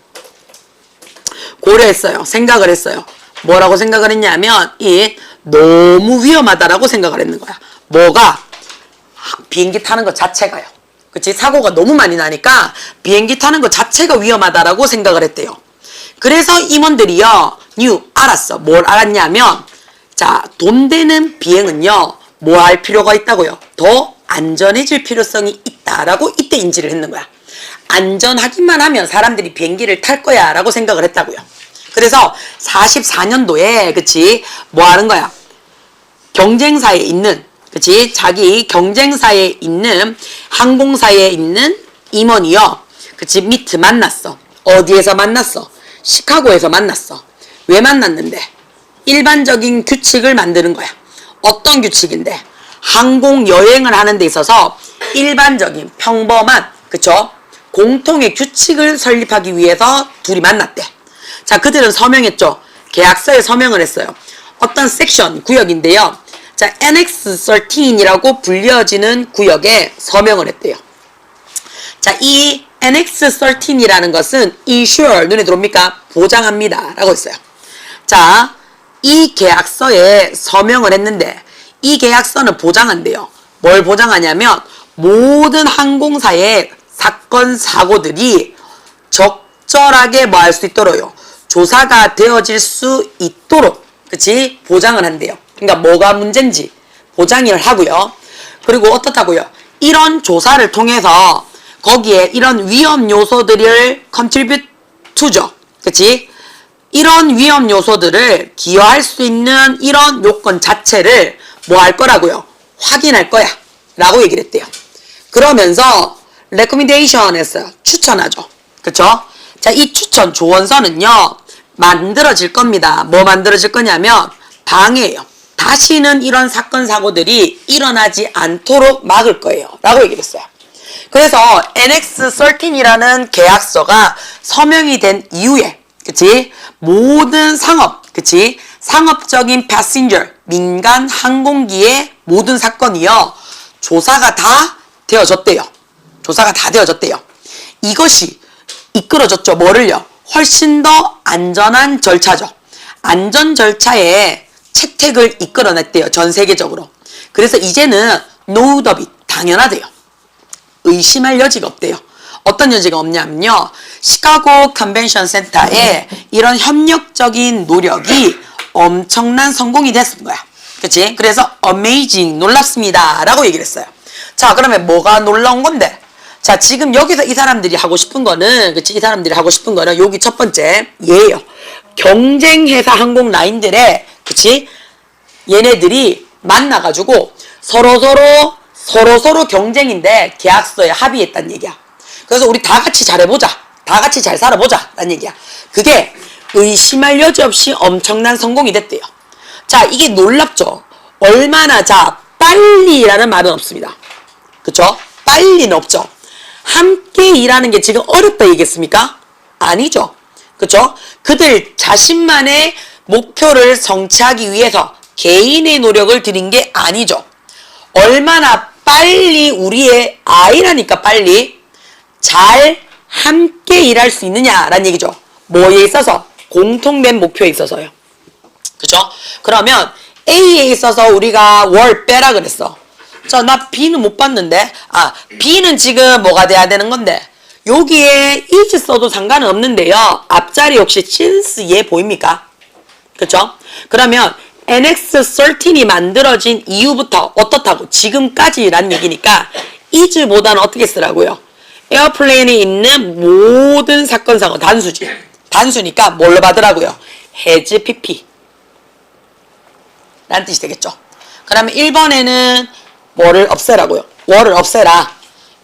고려했어요. 생각을 했어요. 뭐라고 생각을 했냐면 이 너무 위험하다라고 생각을 했는 거야. 뭐가? 비행기 타는 것 자체가요. 그치? 사고가 너무 많이 나니까 비행기 타는 것 자체가 위험하다라고 생각을 했대요. 그래서 임원들이요 알았어. 뭘 알았냐면 자, 돈 되는 비행은요 뭐 할 필요가 있다고요? 더 안전해질 필요성이 있다라고 이때 인지를 했는 거야. 안전하기만 하면 사람들이 비행기를 탈 거야 라고 생각을 했다고요. 그래서 44년도에 그치 뭐 하는 거야? 경쟁사에 있는 그치 자기 경쟁사에 있는 항공사에 있는 임원이요 그치 미트 만났어. 어디에서 만났어? 시카고에서 만났어. 왜 만났는데? 일반적인 규칙을 만드는 거야. 어떤 규칙인데? 항공 여행을 하는 데 있어서 일반적인 평범한 그쵸? 공통의 규칙을 설립하기 위해서 둘이 만났대. 자, 그들은 서명했죠. 계약서에 서명을 했어요. 어떤 섹션, 구역인데요. 자, NX13이라고 불려지는 구역에 서명을 했대요. 자, 이 NX13이라는 것은 insure, 눈에 들어옵니까? 보장합니다. 라고 했어요. 자, 이 계약서에 서명을 했는데 이 계약서는 보장한대요. 뭘 보장하냐면 모든 항공사의 사건, 사고들이 적절하게 뭐 할 수 있도록요. 조사가 되어질 수 있도록, 그치? 보장을 한대요. 그러니까 뭐가 문제인지 보장을 하고요. 그리고 어떻다고요? 이런 조사를 통해서 거기에 이런 위험 요소들을 contribute to죠. 그치? 이런 위험 요소들을 기여할 수 있는 이런 요건 자체를 뭐 할 거라고요? 확인할 거야. 라고 얘기를 했대요. 그러면서 recommendation 했어요. 추천하죠. 그쵸? 자, 이 추천 조언서는요, 만들어질 겁니다. 뭐 만들어질 거냐면, 방해예요. 다시는 이런 사건, 사고들이 일어나지 않도록 막을 거예요. 라고 얘기를 했어요. 그래서 NX13이라는 계약서가 서명이 된 이후에, 그치? 모든 상업, 그치? 상업적인 패신저, 민간 항공기의 모든 사건이요, 조사가 다 되어졌대요. 조사가 다 되어졌대요. 이것이 이끌어졌죠. 뭐를요? 훨씬 더 안전한 절차죠. 안전 절차에 채택을 이끌어냈대요. 전 세계적으로. 그래서 이제는 no doubt, 당연하대요. 의심할 여지가 없대요. 어떤 여지가 없냐면요. 시카고 컨벤션 센터에 이런 협력적인 노력이 엄청난 성공이 됐은 거야. 그치? 그래서 amazing, 놀랍습니다. 라고 얘기를 했어요. 자, 그러면 뭐가 놀라운 건데? 자, 지금 여기서 이 사람들이 하고 싶은 거는, 그치? 이 사람들이 하고 싶은 거는 여기 첫 번째, 얘예요. 경쟁회사 항공 라인들의, 그치? 얘네들이 만나가지고 서로 경쟁인데 계약서에 합의했단 얘기야. 그래서 우리 다 같이 잘해보자. 다 같이 잘 살아보자. 라는 얘기야. 그게 의심할 여지 없이 엄청난 성공이 됐대요. 자, 이게 놀랍죠? 얼마나, 자, 빨리라는 말은 없습니다. 그쵸? 빨리는 없죠. 함께 일하는 게 지금 어렵다 얘기했습니까? 아니죠. 그쵸? 그들 자신만의 목표를 성취하기 위해서 개인의 노력을 들인 게 아니죠. 얼마나 빨리 우리의 아이라니까 빨리 잘 함께 일할 수 있느냐라는 얘기죠. 뭐에 있어서? 공통된 목표에 있어서요. 그죠? 그러면 A에 있어서 우리가 월 빼라 그랬어. 자, 나 B는 못 봤는데. 아, B는 지금 뭐가 돼야 되는 건데? 여기에 is 써도 상관은 없는데요. 앞자리 혹시 since 얘 보입니까? 그쵸? 그러면 NX13이 만들어진 이후부터 어떻다고? 지금까지란 얘기니까 is보다는 어떻게 쓰라고요? 에어플레인에 있는 모든 사건, 사고, 단수지. 단수니까 뭘로 받으라고요? has pp. 라는 뜻이 되겠죠. 그러면 1번에는 뭐를 없애라고요? 월을 없애라.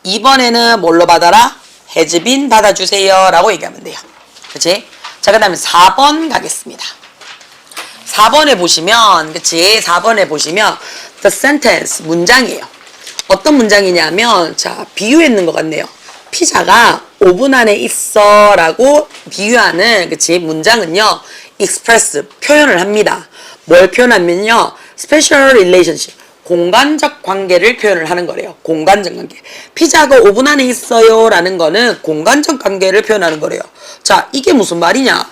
2번에는 뭘로 받아라? has been 받아주세요. 라고 얘기하면 돼요. 그치? 자, 그 다음에 4번 가겠습니다. 4번에 보시면, 그치? 4번에 보시면, the sentence, 문장이에요. 어떤 문장이냐면, 자, 비유했는 것 같네요. 피자가 오븐 안에 있어 라고 비유하는, 그치? 문장은요, express, 표현을 합니다. 뭘 표현하면요, special relationship, 공간적 관계를 표현을 하는 거래요. 공간적 관계. 피자가 오븐 안에 있어요 라는 거는 공간적 관계를 표현하는 거래요. 자, 이게 무슨 말이냐?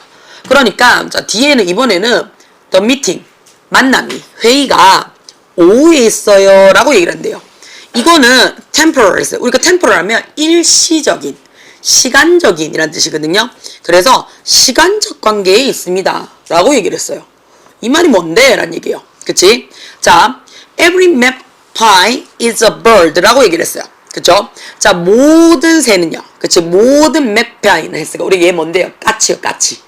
그러니까, 자, 뒤에는, 이번에는 the meeting, 만남이, 회의가 오후에 있어요 라고 얘기를 한대요. 이거는 temporal, 우리가 temporal 하면 일시적인, 시간적인 이란 뜻이거든요. 그래서 시간적 관계에 있습니다 라고 얘기를 했어요. 이 말이 뭔데? 라는 얘기예요. 그치? 자, every magpie is a bird 라고 얘기를 했어요. 그쵸? 자, 모든 새는요. 그치? 모든 magpie는 했으니까 우리 얘 뭔데요? 까치요, 까치.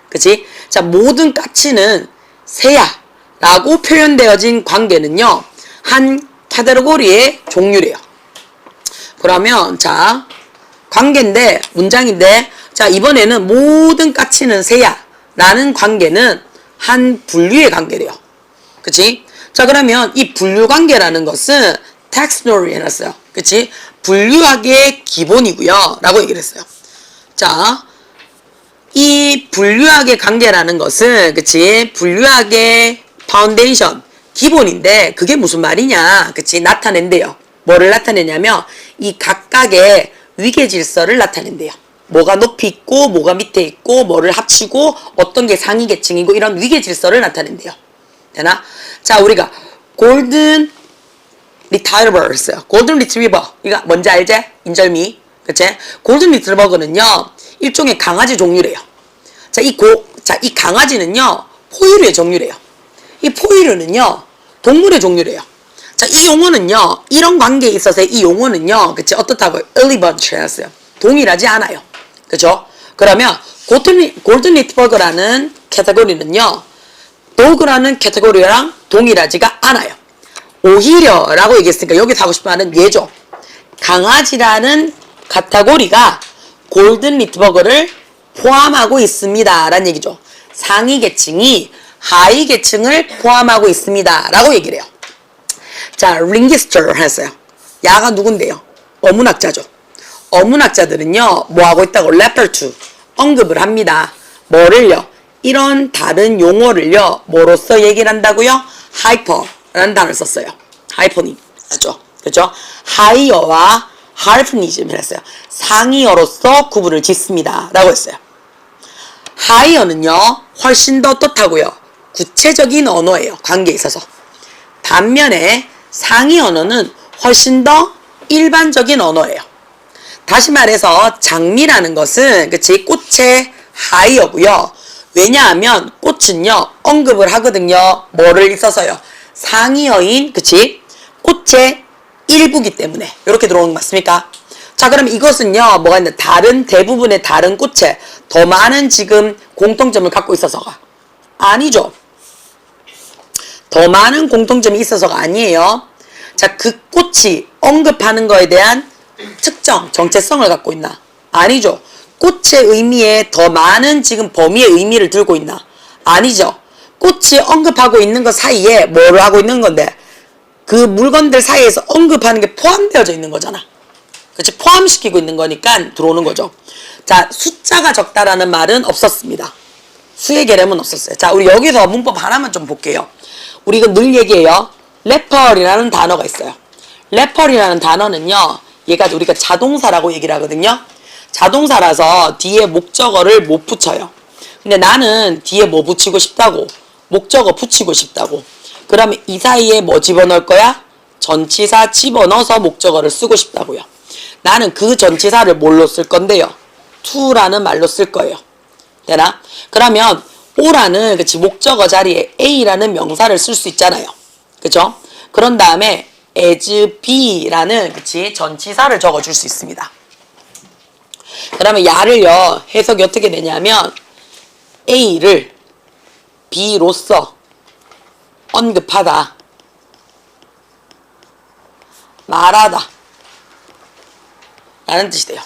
그치? 자, 모든 까치는 새야 라고 표현되어진 관계는요, 한 카테고리의 종류래요. 그러면, 자, 관계인데, 문장인데, 자, 이번에는 모든 까치는 새야 라는 관계는 한 분류의 관계래요. 그치? 자, 그러면 이 분류 관계라는 것은 taxonomy 해놨어요. 그치? 분류학의 기본이고요. 라고 얘기를 했어요. 자, 이 분류학의 관계라는 것은, 그치? 분류학의 파운데이션, 기본인데 그게 무슨 말이냐, 그치? 나타낸대요. 뭐를 나타내냐면 이 각각의 위계 질서를 나타낸대요. 뭐가 높이 있고 뭐가 밑에 있고 뭐를 합치고 어떤 게 상위 계층이고 이런 위계 질서를 나타낸대요. 되나? 자, 우리가 골든 리트리버 했어요. 골든 리트리버 이거 뭔지 알지? 인절미, 그치? 골든 리트리버는요 일종의 강아지 종류래요. 자, 이 강아지는요 포유류의 종류래요. 이 포유류는요 동물의 종류래요. 자, 이 용어는요 이런 관계에 있어서 이 용어는요, 그치? 어떻다고 일리번트였어요. 동일하지 않아요. 그죠? 그러면 골든 리트리버라는 카테고리는요 도그라는 카테고리랑 동일하지가 않아요. 오히려 라고 얘기했으니까 여기서 하고 싶은 말은 얘죠. 강아지라는 카테고리가 골든 리트리버를 포함하고 있습니다 라는 얘기죠. 상위 계층이 하위 계층을 포함하고 있습니다 라고 얘기를 해요. 자, 링기스터 했어요. 야가 누군데요? 어문학자죠. 어문학자들은요 뭐 하고 있다고? refer to 언급을 합니다. 뭐를요? 이런 다른 용어를요 뭐로써 얘기를 한다고요? 하이퍼라는 단어를 썼어요. 하이퍼님 맞죠? 그죠? 하이어와 하이퍼니즘을 했어요. 상이어로서 구분을 짓습니다 라고 했어요. 하이어는요 훨씬 더 어떻다고요? 구체적인 언어예요. 관계에 있어서. 반면에 상위 언어는 훨씬 더 일반적인 언어예요. 다시 말해서 장미라는 것은 그치 꽃의 하이어고요. 왜냐하면 꽃은요 언급을 하거든요. 뭐를 있어서요? 상이어인 그치 꽃의 일부기 때문에 이렇게 들어오는 거 맞습니까? 자, 그럼 이것은요 뭐가 있나? 다른 대부분의 다른 꽃에 더 많은 지금 공통점을 갖고 있어서가 아니죠. 더 많은 공통점이 있어서가 아니에요. 자, 그 꽃이 언급하는 거에 대한 특정 정체성을 갖고 있나? 아니죠. 꽃의 의미에 더 많은 지금 범위의 의미를 들고 있나? 아니죠. 꽃이 언급하고 있는 것 사이에 뭐를 하고 있는 건데 그 물건들 사이에서 언급하는 게 포함되어져 있는 거잖아. 그치? 포함시키고 있는 거니까 들어오는 거죠. 자, 숫자가 적다라는 말은 없었습니다. 수의 개념은 없었어요. 자, 우리 여기서 문법 하나만 좀 볼게요. 우리 이거 늘 얘기해요. 레퍼리라는 단어가 있어요. 레퍼리라는 단어는요, 얘가 우리가 자동사라고 얘기를 하거든요. 자동사라서 뒤에 목적어를 못 붙여요. 근데 나는 뒤에 뭐 붙이고 싶다고? 목적어 붙이고 싶다고. 그러면 이 사이에 뭐 집어넣을 거야? 전치사 집어넣어서 목적어를 쓰고 싶다고요. 나는 그 전치사를 뭘로 쓸 건데요? to라는 말로 쓸 거예요. 되나? 그러면 O라는 그치 목적어 자리에 A라는 명사를 쓸 수 있잖아요. 그죠? 그런 다음에 as B라는 그치 전치사를 적어줄 수 있습니다. 그러면 야를요 해석이 어떻게 되냐면 A를 B로서 언급하다, 말하다 라는 뜻이 돼요.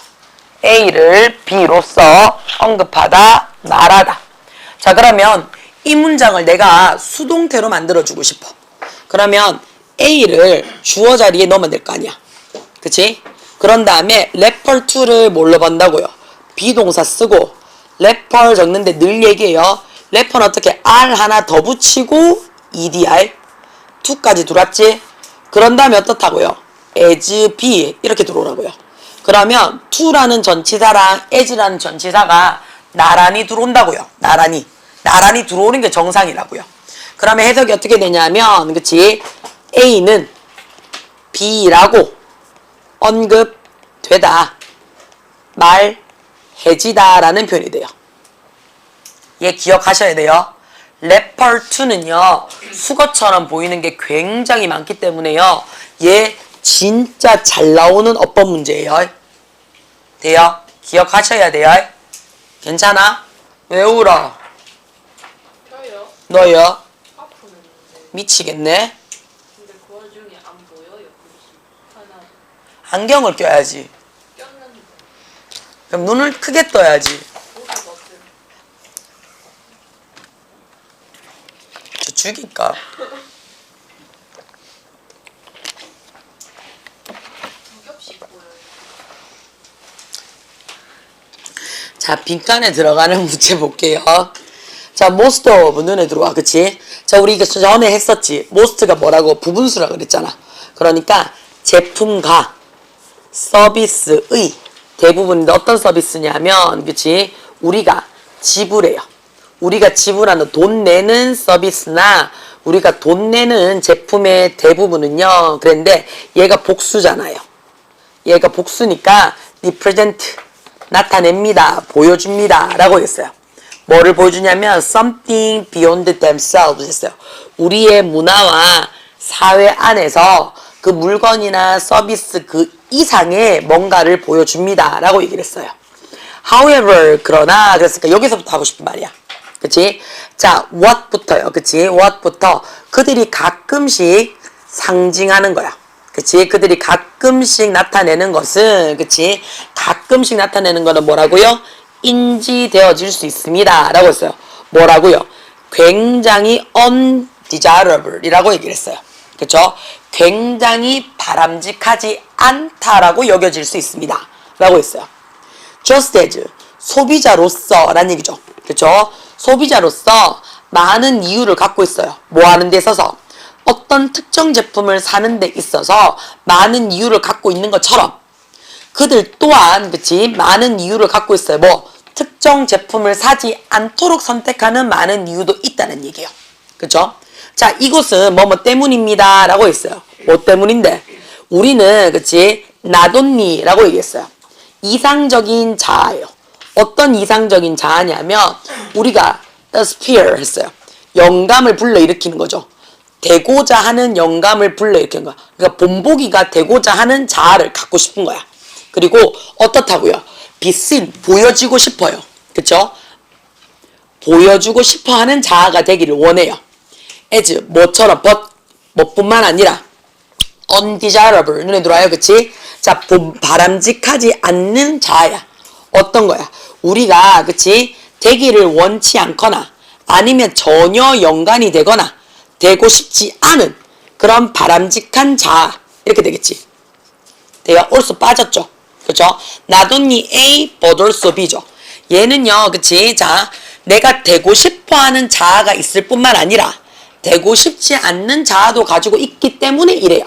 A를 B로서 언급하다, 말하다. 자, 그러면 이 문장을 내가 수동태로 만들어주고 싶어. 그러면 A를 주어 자리에 넣으면 될 거 아니야. 그치? 그런 다음에 refer to를 뭘로 번다고요? 비동사 쓰고 refer 적는데 늘 얘기해요. refer는 어떻게 R 하나 더 붙이고 EDR to까지 들어왔지? 그런 다음에 어떻다고요? as B 이렇게 들어오라고요. 그러면 to라는 전치사랑 as라는 전치사가 나란히 들어온다고요. 나란히 들어오는 게 정상이라고요. 그러면 해석이 어떻게 되냐면 그치? A는 B라고 언급되다, 말해지다 라는 표현이 돼요. 얘 기억하셔야 돼요. refer to는요 수거처럼 보이는 게 굉장히 많기 때문에요. 얘 진짜 잘 나오는 어법 문제예요. 돼요? 기억하셔야 돼요. 괜찮아? 왜 울어? 저요? 너요? 아프는데. 미치겠네. 근데 그 와중에 안 보여요. 글씨 하나 안경을 껴야지. 꼈는데 그럼 눈을 크게 떠야지. 뭐가 없어요. 저 죽일까? 두 겹씩 보여요. 자, 빈칸에 들어가는 문제 볼게요. 자, most of 눈에 들어와. 그치? 자, 우리 이거 전에 했었지. most가 뭐라고? 부분수라 그랬잖아. 그러니까 제품과 서비스의 대부분인데 어떤 서비스냐면, 그치? 우리가 지불해요. 우리가 지불하는 돈 내는 서비스나 우리가 돈 내는 제품의 대부분은요. 그런데 얘가 복수잖아요. 얘가 복수니까 represent 나타냅니다. 보여줍니다. 라고 했어요. 뭐를 보여주냐면 something beyond themselves 했어요. 우리의 문화와 사회 안에서 그 물건이나 서비스 그 이상의 뭔가를 보여줍니다. 라고 얘기를 했어요. However, 그러나 그랬으니까 여기서부터 하고 싶은 말이야. 그치? 자, what부터요. 그치? what부터 그들이 가끔씩 상징하는 거야. 그치? 그들이 가끔씩 나타내는 것은, 그치? 가끔씩 나타내는 거는 뭐라고요? 인지되어질 수 있습니다. 라고 했어요. 뭐라고요? 굉장히 undesirable 이라고 얘기를 했어요. 그쵸? 굉장히 바람직하지 않다라고 여겨질 수 있습니다. 라고 했어요. just as, 소비자로서 라는 얘기죠. 그쵸? 소비자로서 많은 이유를 갖고 있어요. 뭐 하는 데 있어서? 어떤 특정 제품을 사는 데 있어서 많은 이유를 갖고 있는 것처럼 그들 또한 그치 많은 이유를 갖고 있어요. 뭐 특정 제품을 사지 않도록 선택하는 많은 이유도 있다는 얘기예요. 그쵸? 자, 이것은 뭐뭐 때문입니다 라고 했어요. 뭐 때문인데? 우리는 그치 나돈니 라고 얘기했어요. 이상적인 자아예요. 어떤 이상적인 자아냐면 우리가 sphere 했어요. 영감을 불러일으키는 거죠. 되고자 하는 영감을 불러일으키는 거야. 그러니까 본보기가 되고자 하는 자아를 갖고 싶은 거야. 그리고 어떻다고요? be seen, 보여지고 싶어요. 그쵸? 보여주고 싶어하는 자아가 되기를 원해요. as, 뭐처럼, but, 뭐뿐만 아니라 undesirable, 눈에 들어와요. 그치? 자, 바람직하지 않는 자아야. 어떤 거야? 우리가 그치? 되기를 원치 않거나 아니면 전혀 연관이 되거나 되고 싶지 않은 그런 바람직한 자아 이렇게 되겠지. 돼요? also 빠졌죠. 그쵸? not only A but also B죠. 얘는요. 그치? 자, 내가 되고 싶어하는 자아가 있을 뿐만 아니라 되고 싶지 않는 자아도 가지고 있기 때문에 이래요.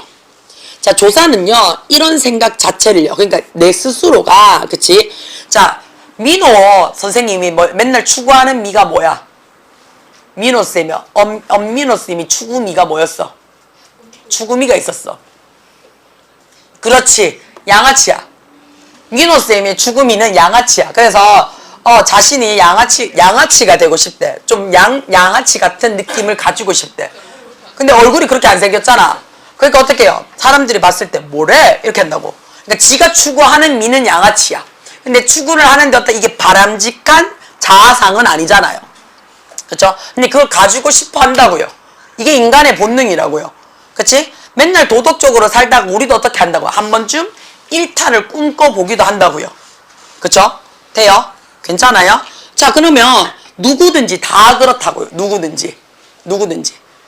자, 조사는요. 이런 생각 자체를요. 그러니까 내 스스로가 그치? 자, 민호 선생님이 뭐 맨날 추구하는 미가 뭐야? 민호 쌤이 엄민호 쌤이 추구미가 뭐였어? 추구미가 있었어. 그렇지, 양아치야. 민호 쌤의 추구미는 양아치야. 그래서 자신이 양아치가 되고 싶대. 좀 양아치 같은 느낌을 가지고 싶대. 근데 얼굴이 그렇게 안 생겼잖아. 그러니까 어떻게 해요? 사람들이 봤을 때 뭐래? 이렇게 한다고. 그러니까 지가 추구하는 미는 양아치야. 근데 추구를 하는데 어떤 이게 바람직한 자아상은 아니잖아요. 그쵸? 근데 그걸 가지고 싶어 한다고요. 이게 인간의 본능이라고요. 그치? 맨날 도덕적으로 살다가 우리도 어떻게 한다고요? 한 번쯤 일탈을 꿈꿔보기도 한다고요. 그쵸? 돼요? 괜찮아요? 자, 그러면 누구든지 다 그렇다고요. 누구든지.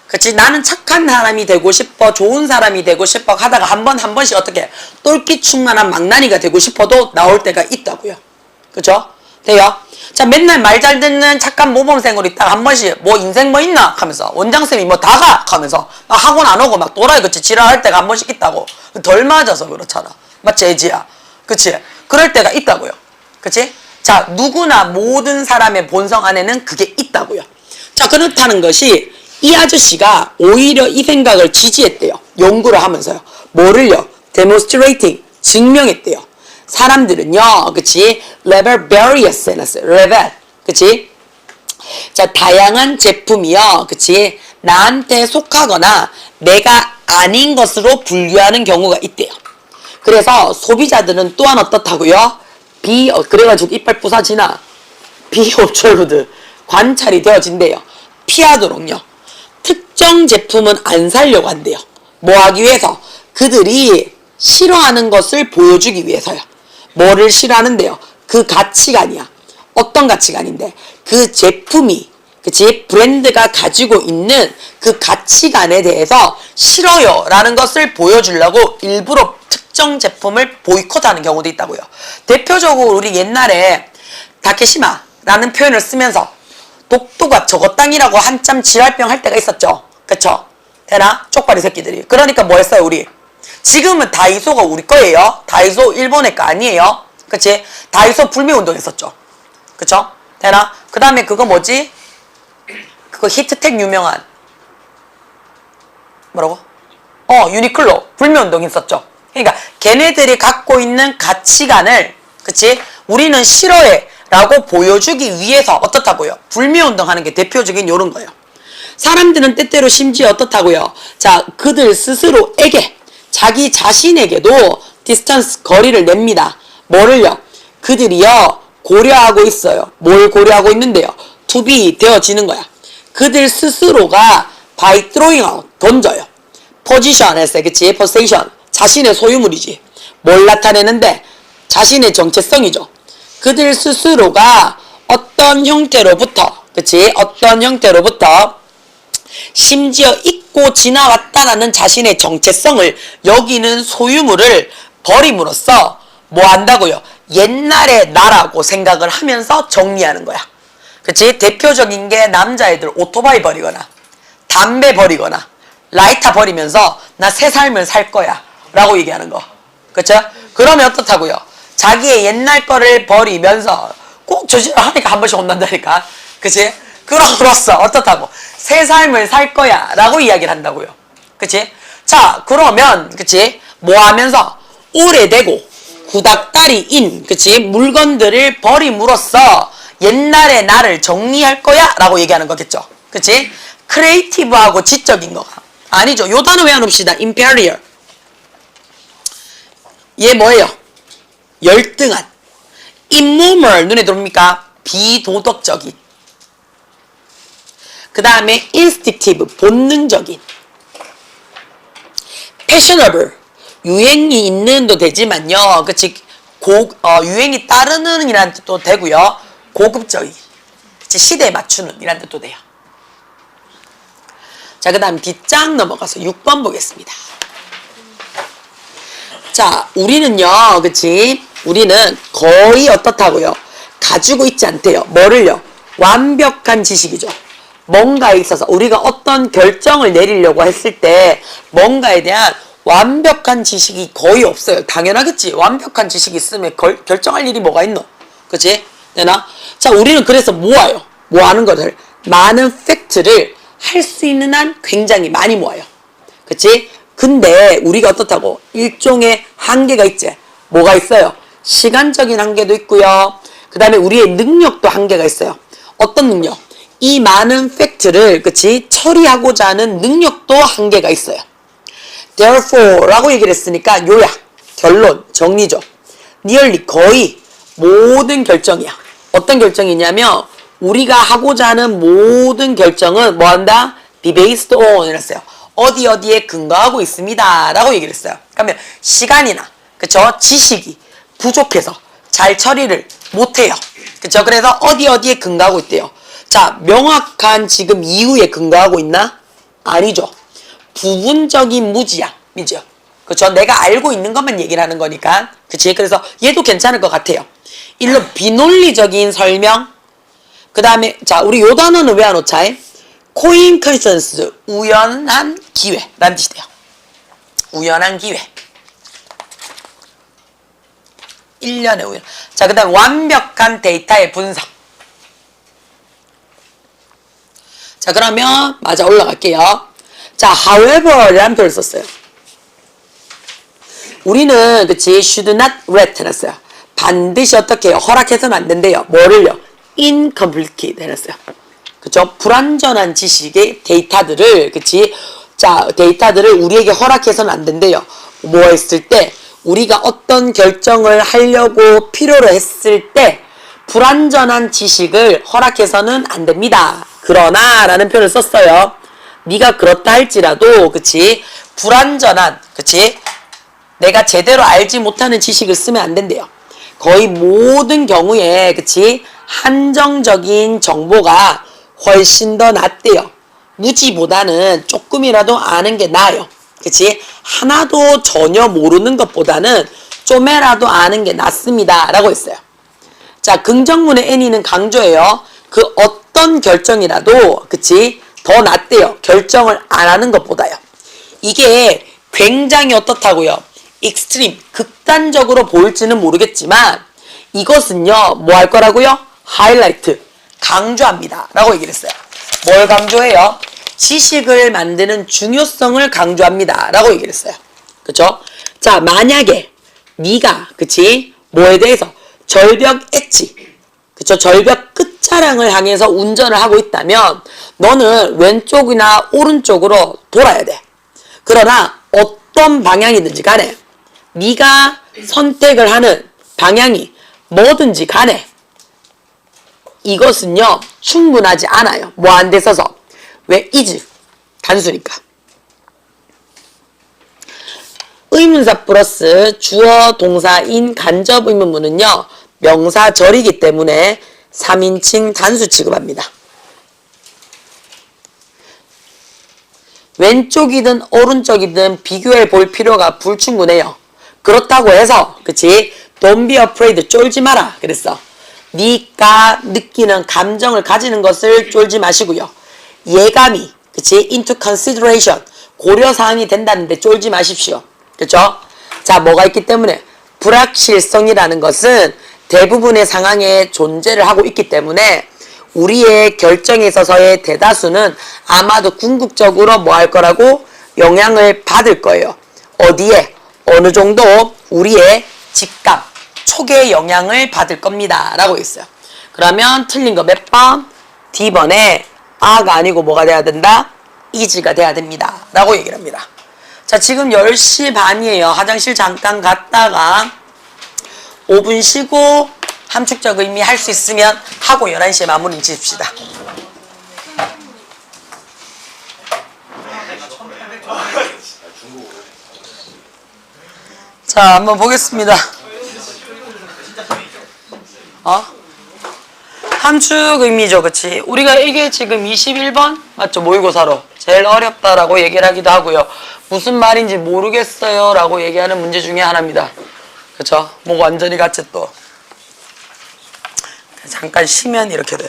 그치? 나는 착한 사람이 되고 싶어, 좋은 사람이 되고 싶어 하다가 한 번씩 어떻게 똘끼 충만한 망나니가 되고 싶어도 나올 때가 있다고요. 그쵸? 돼요? 자, 맨날 말 잘 듣는 착한 모범생으로 있다가 한 번씩 뭐 인생 뭐 있나 하면서 원장쌤이 뭐 다가 하면서 막 학원 안 오고 막 또라이 그치 지랄할 때가 한 번씩 있다고. 덜 맞아서 그렇잖아. 맞지 애지야? 그치? 그럴 때가 있다고요. 그치? 자, 누구나 모든 사람의 본성 안에는 그게 있다고요. 자, 그렇다는 것이 이 아저씨가 오히려 이 생각을 지지했대요. 연구를 하면서요. 뭐를요? demonstrating, 증명했대요. 사람들은요, 그치? level various 해놨어요. level, 그치? 자, 다양한 제품이요, 그치? 나한테 속하거나 내가 아닌 것으로 분류하는 경우가 있대요. 그래서 소비자들은 또한 어떻다고요? 그래가지고 이빨 부사지나 비옵저브드 관찰이 되어진대요. 피하도록요. 특정 제품은 안 사려고 한대요. 뭐 하기 위해서? 그들이 싫어하는 것을 보여주기 위해서요. 뭐를 싫어하는데요? 그 가치관이야. 어떤 가치관인데? 그 제품이, 그치? 브랜드가 가지고 있는 그 가치관에 대해서 싫어요 라는 것을 보여주려고 일부러 특정 제품을 보이콧하는 경우도 있다고요. 대표적으로 우리 옛날에 다케시마라는 표현을 쓰면서 독도가 저거 땅이라고 한참 지랄병 할 때가 있었죠. 그쵸? 되나? 쪽발이 새끼들이. 그러니까 뭐 했어요, 우리? 지금은 다이소가 우리 거예요. 다이소 일본의 거 아니에요. 그치? 다이소 불매운동 했었죠. 그쵸? 되나? 그 다음에 그거 뭐지? 그거 히트텍 유명한 뭐라고? 유니클로 불매운동 했었죠. 그러니까 걔네들이 갖고 있는 가치관을 그치? 우리는 싫어해 라고 보여주기 위해서 어떻다고요? 불매운동 하는 게 대표적인 요런 거예요. 사람들은 때때로 심지어 어떻다고요? 자, 그들 스스로에게 자기 자신에게도 디스턴스 거리를 냅니다. 뭐를요? 그들이요 고려하고 있어요. 뭘 고려하고 있는데요? to be 되어지는 거야. 그들 스스로가 by throwing out 던져요. position 했어요. 그치? possession 자신의 소유물이지. 뭘 나타내는데? 자신의 정체성이죠. 그들 스스로가 어떤 형태로부터 그치? 어떤 형태로부터 심지어 잊고 지나왔다라는 자신의 정체성을 여기는 소유물을 버림으로써 뭐 한다고요? 옛날의 나라고 생각을 하면서 정리하는 거야. 그치? 대표적인 게 남자애들 오토바이 버리거나 담배 버리거나 라이터 버리면서 나 새 삶을 살 거야 라고 얘기하는 거. 그쵸? 그러면 어떻다고요? 자기의 옛날 거를 버리면서 꼭 저지를 하니까 한 번씩 혼난다니까. 그치? 그럼으로써 어떻다고? 새 삶을 살 거야 라고 이야기를 한다고요. 그치? 자, 그러면 그치? 뭐 하면서? 오래되고 구닥다리인 그치? 물건들을 버림으로써 옛날의 나를 정리할 거야 라고 얘기하는 거겠죠. 그치? 크리에이티브하고 지적인 거가 아니죠. 요 단어 외워놓읍시다. imperial. 얘 뭐예요? 열등한. immoral 눈에 들어옵니까? 비도덕적인. 그 다음에 instinctive 본능적인. fashionable 유행이 있는도 되지만요. 그치? 유행이 따르는 이라는 뜻도 되고요. 고급적인. 그치? 시대에 맞추는 이라는 뜻도 돼요. 자, 그 다음 뒷장 넘어가서 6번 보겠습니다. 자, 우리는요, 그치? 우리는 거의 어떻다고요? 가지고 있지 않대요. 뭐를요? 완벽한 지식이죠. 뭔가에 있어서 우리가 어떤 결정을 내리려고 했을 때 뭔가에 대한 완벽한 지식이 거의 없어요. 당연하겠지. 완벽한 지식이 있으면 결정할 일이 뭐가 있노? 그치? 되나? 자, 우리는 그래서 모아요. 모아는 것을. 많은 팩트를 할 수 있는 한 굉장히 많이 모아요. 그치? 근데 우리가 어떻다고? 일종의 한계가 있지. 뭐가 있어요? 시간적인 한계도 있고요. 그 다음에 우리의 능력도 한계가 있어요. 어떤 능력? 이 많은 팩트를 그치? 처리하고자 하는 능력도 한계가 있어요. Therefore 라고 얘기를 했으니까 요약, 결론, 정리죠. nearly 거의 모든 결정이야. 어떤 결정이냐면 우리가 하고자 하는 모든 결정은 뭐 한다? be based on 이랬어요. 어디에 근거하고 있습니다 라고 얘기를 했어요. 그러면 시간이나 그쵸? 지식이 부족해서 잘 처리를 못해요. 그쵸? 그래서 어디에 근거하고 있대요. 자, 명확한 지금 이유에 근거하고 있나? 아니죠. 부분적인 무지함이죠. 그쵸? 내가 알고 있는 것만 얘기를 하는 거니까. 그치? 그래서 얘도 괜찮을 것 같아요. 일로 비논리적인 설명. 그 다음에 자, 우리 요 단어는 왜 안 놓자? coincidence 우연한 기회라는 뜻이 돼요. 우연한 기회. 1년의 우연. 자, 그 다음 완벽한 데이터의 분석. 자, 그러면 맞아 올라갈게요. 자, however 라는 표현을 썼어요. 우리는 그치 should not let 해놨어요. 반드시 어떻게 해요? 허락해서는 안 된대요. 뭐를요? incomplete 해놨어요. 그쵸? 불완전한 지식의 데이터들을 그치? 자, 데이터들을 우리에게 허락해서는 안 된대요. 뭐 했을 때? 우리가 어떤 결정을 하려고 필요로 했을 때 불완전한 지식을 허락해서는 안 됩니다. 그러나 라는 표현을 썼어요. 네가 그렇다 할지라도 그치? 불완전한 그치? 내가 제대로 알지 못하는 지식을 쓰면 안 된대요. 거의 모든 경우에 그치? 한정적인 정보가 훨씬 더 낫대요. 무지보다는 조금이라도 아는 게 나아요. 그치? 하나도 전혀 모르는 것보다는 좀이라도 아는 게 낫습니다 라고 했어요. 자, 긍정문의 any는 강조예요. 그 어떤 어떤 결정이라도 그치 더 낫대요. 결정을 안 하는 것보다요. 이게 굉장히 어떻다고요? 익스트림 극단적으로 보일지는 모르겠지만 이것은요 뭐 할 거라고요? 하이라이트 강조합니다 라고 얘기를 했어요. 뭘 강조해요? 지식을 만드는 중요성을 강조합니다 라고 얘기를 했어요. 그쵸? 자 만약에 네가 그치 뭐에 대해서 절벽 엣지 그쵸 절벽 끝자락을 향해서 운전을 하고 있다면 너는 왼쪽이나 오른쪽으로 돌아야 돼. 그러나 어떤 방향이든지 간에 네가 선택을 하는 방향이 뭐든지 간에 이것은요 충분하지 않아요. 뭐 안 돼 있어서. 왜? is 단수니까. 의문사 플러스 주어 동사인 간접 의문문은요 명사절이기 때문에 3인칭 단수 취급합니다. 왼쪽이든 오른쪽이든 비교해 볼 필요가 불충분해요. 그렇다고 해서 그치 don't be afraid 쫄지 마라 그랬어. 네가 느끼는 감정을 가지는 것을 쫄지 마시고요. 예감이 그치 into consideration 고려사항이 된다는데 쫄지 마십시오. 그쵸? 자 뭐가 있기 때문에 불확실성이라는 것은 대부분의 상황에 존재를 하고 있기 때문에 우리의 결정에 있어서의 대다수는 아마도 궁극적으로 뭐 할 거라고 영향을 받을 거예요. 어디에? 어느 정도 우리의 직감, 촉에 영향을 받을 겁니다. 라고 했어요. 그러면 틀린 거 몇 번? D번에 아가 아니고 뭐가 돼야 된다? is가 돼야 됩니다. 라고 얘기를 합니다. 자 지금 10시 반이에요. 화장실 잠깐 갔다가 5분 쉬고 함축적 의미 할 수 있으면 하고 11시에 마무리 짓읍시다. 자 한번 보겠습니다. 함축 의미죠. 그치? 우리가 이게 지금 21번 맞죠? 모의고사로 제일 어렵다라고 얘기를 하기도 하고요. 무슨 말인지 모르겠어요 라고 얘기하는 문제 중에 하나입니다. 그쵸? 뭐 완전히 같이 또 잠깐 쉬면 이렇게 돼.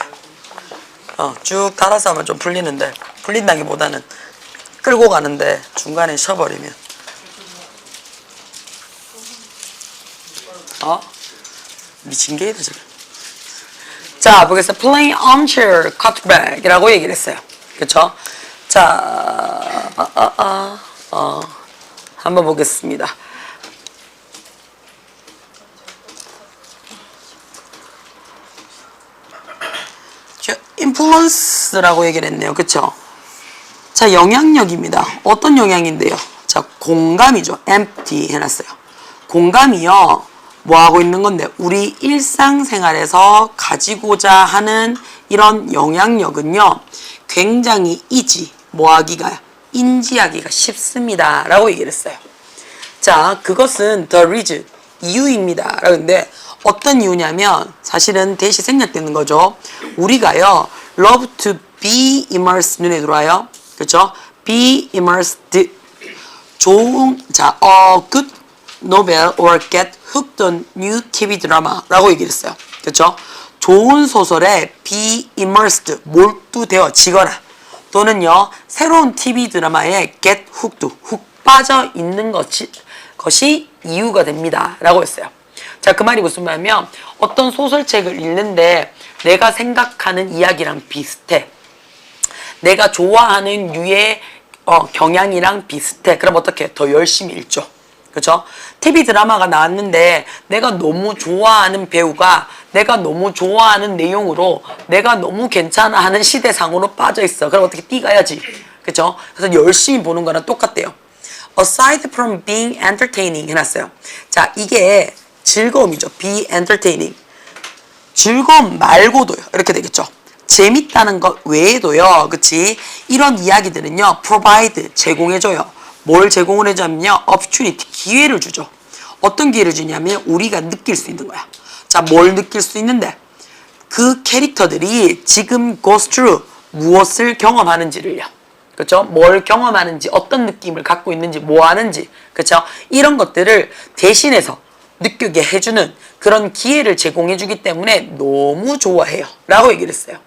쭉 달아서 하면 좀 풀리는데 풀린다기보다는 끌고 가는데 중간에 쉬어버리면 미친 게이다 지금. 자 보겠습니다. Playing armchair quarterback 이라고 얘기를 했어요. 그쵸? 자 한번 보겠습니다. influence라고 얘기를 했네요. 그쵸? 자 영향력입니다. 어떤 영향인데요? 자 공감이죠. empty 해놨어요. 공감이요. 뭐 하고 있는 건데 우리 일상생활에서 가지고자 하는 이런 영향력은요 굉장히 뭐 하기가 인지하기가 쉽습니다 라고 얘기를 했어요. 자 그것은 the reason 이유입니다 라는데 어떤 이유냐면 사실은 대시 생략되는 거죠. 우리가요 love to be immersed 눈에 들어와요. 그렇죠? be immersed 좋은 good novel or get hooked on new TV drama 라고 얘기를 했어요. 그렇죠? 좋은 소설에 be immersed 몰두되어지거나 또는요 새로운 TV 드라마에 get hooked 훅 빠져 있는 것이 이유가 됩니다 라고 했어요. 자 그 말이 무슨 말이냐면 어떤 소설책을 읽는데 내가 생각하는 이야기랑 비슷해. 내가 좋아하는 류의 경향이랑 비슷해. 그럼 어떻게 더 열심히 읽죠. 그쵸? TV 드라마가 나왔는데 내가 너무 좋아하는 배우가 내가 너무 좋아하는 내용으로 내가 너무 괜찮아 하는 시대상으로 빠져있어. 그럼 어떻게 뛰가야지. 그쵸? 그래서 열심히 보는 거랑 똑같대요. Aside from being entertaining 해놨어요. 자 이게 즐거움이죠. be entertaining. 즐거움 말고도요. 이렇게 되겠죠. 재밌다는 것 외에도요. 그치? 이런 이야기들은요. provide 제공해줘요. 뭘 제공을 해주냐면요. opportunity 기회를 주죠. 어떤 기회를 주냐면 우리가 느낄 수 있는 거야. 자, 뭘 느낄 수 있는데 그 캐릭터들이 지금 goes through 무엇을 경험하는지를요. 그렇죠? 뭘 경험하는지 어떤 느낌을 갖고 있는지 뭐 하는지 그렇죠? 이런 것들을 대신해서 느끼게 해주는 그런 기회를 제공해주기 때문에 너무 좋아해요. 라고 얘기를 했어요.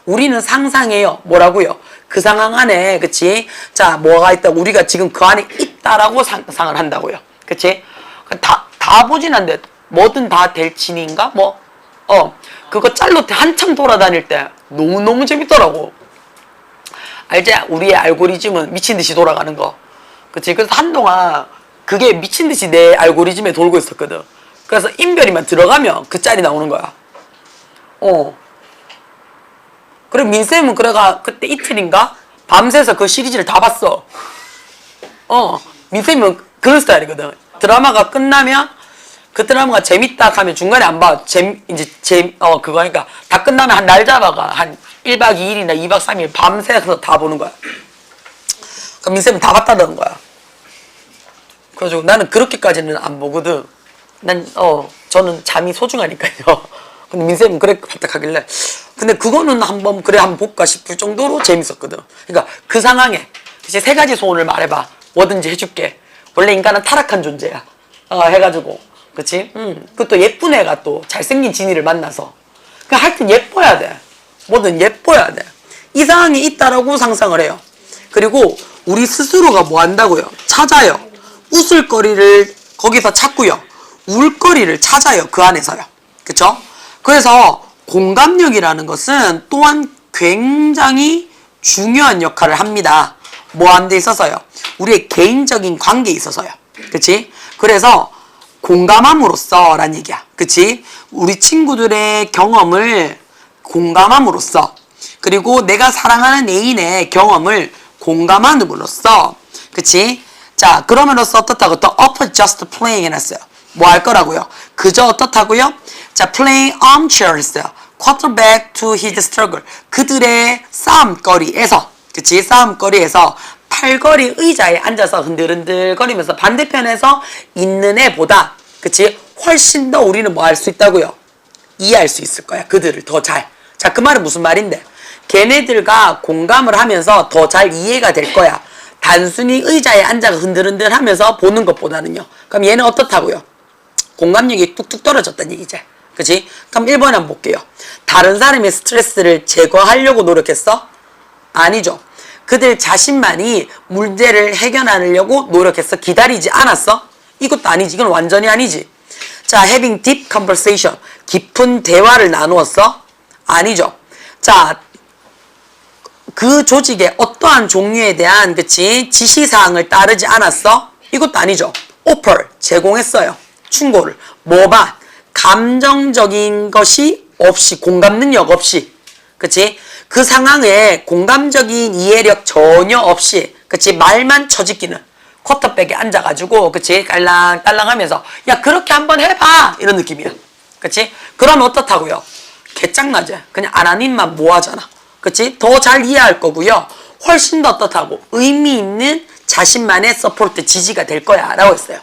우리는 상상해요. 뭐라고요? 그 상황 안에, 그치? 자, 뭐가 있다. 우리가 지금 그 안에 있다라고 상상을 한다고요. 그치? 다 보진 않는데, 뭐든 다 될 진인가? 그거 짤로 한참 돌아다닐 때 너무너무 재밌더라고. 알지? 우리의 알고리즘은 미친 듯이 돌아가는 거. 그치? 그래서 한동안 그게 미친 듯이 내 알고리즘에 돌고 있었거든. 그래서 인별이만 들어가면 그 짤이 나오는 거야. 그리고 민쌤은 그래가 그때 이틀인가? 밤새서 그 시리즈를 다 봤어. 민쌤은 그런 스타일이거든. 드라마가 끝나면 그 드라마가 재밌다 하면 중간에 안 봐. 그거 하니까 다 끝나면 한 날 잡아가. 한 1박 2일이나 2박 3일 밤새서 다 보는 거야. 그럼 민쌤은 다 봤다는 거야. 그래가지고 나는 그렇게까지는 안 보거든. 저는 잠이 소중하니까요. 근데 민쌤은 그래 발탁하길래. 근데 그거는 한번 볼까 싶을 정도로 재밌었거든. 그러니까 그 상황에 이제 3가지 소원을 말해봐. 뭐든지 해줄게. 원래 인간은 타락한 존재야. 해가지고. 그치? 그것도 예쁜 애가 또 잘생긴 진이를 만나서. 그러니까 하여튼 예뻐야 돼. 뭐든 예뻐야 돼. 이 상황이 있다라고 상상을 해요. 그리고 우리 스스로가 뭐 한다고요? 찾아요. 웃을 거리를 거기서 찾고요. 울 거리를 찾아요. 그 안에서요. 그쵸? 그래서 공감력이라는 것은 또한 굉장히 중요한 역할을 합니다. 뭐 하는 데 있어서요? 우리의 개인적인 관계에 있어서요. 그치? 그래서 공감함으로써 라는 얘기야. 그치? 우리 친구들의 경험을 공감함으로써, 그리고 내가 사랑하는 애인의 경험을 공감함으로써, 그치? 자, 그러면로써 어떻다고? 또 upper just playing 해놨어요. 뭐 할 거라고요? 그저 어떻다고요? 자, playing armchair 했어요. quarterback to his struggle. 그들의 싸움거리에서, 그치? 싸움거리에서 팔걸이 의자에 앉아서 흔들흔들 거리면서 반대편에서 있는 애보다, 그치? 훨씬 더 우리는 뭐 할 수 있다고요? 이해할 수 있을 거야. 그들을 더 잘. 자, 그 말은 무슨 말인데? 걔네들과 공감을 하면서 더 잘 이해가 될 거야. 단순히 의자에 앉아서 흔들흔들 하면서 보는 것보다는요. 그럼 얘는 어떻다고요? 공감력이 뚝뚝 떨어졌다는 얘기지. 그치? 그럼 1번에 한번 볼게요. 다른 사람의 스트레스를 제거하려고 노력했어? 아니죠. 그들 자신만이 문제를 해결하려고 노력했어? 기다리지 않았어? 이것도 아니지. 이건 완전히 아니지. 자, having deep conversation. 깊은 대화를 나누었어? 아니죠. 자, 그 조직의 어떠한 종류에 대한, 그치? 지시사항을 따르지 않았어? 이것도 아니죠. offer. 제공했어요. 충고를. 뭐만? 감정적인 것이 없이, 공감 능력 없이. 그치? 그 상황에 공감적인 이해력 전혀 없이, 그치? 말만 처지끼는 쿼터백에 앉아가지고, 그치? 깔랑깔랑 하면서, 야, 그렇게 한번 해봐! 이런 느낌이야. 그치? 그럼 어떻다고요? 개짱나지? 그냥 안 하는 입만 모아잖아. 그치? 더 잘 이해할 거고요. 훨씬 더 어떻다고? 의미 있는 자신만의 서포트, 지지가 될 거야. 라고 했어요.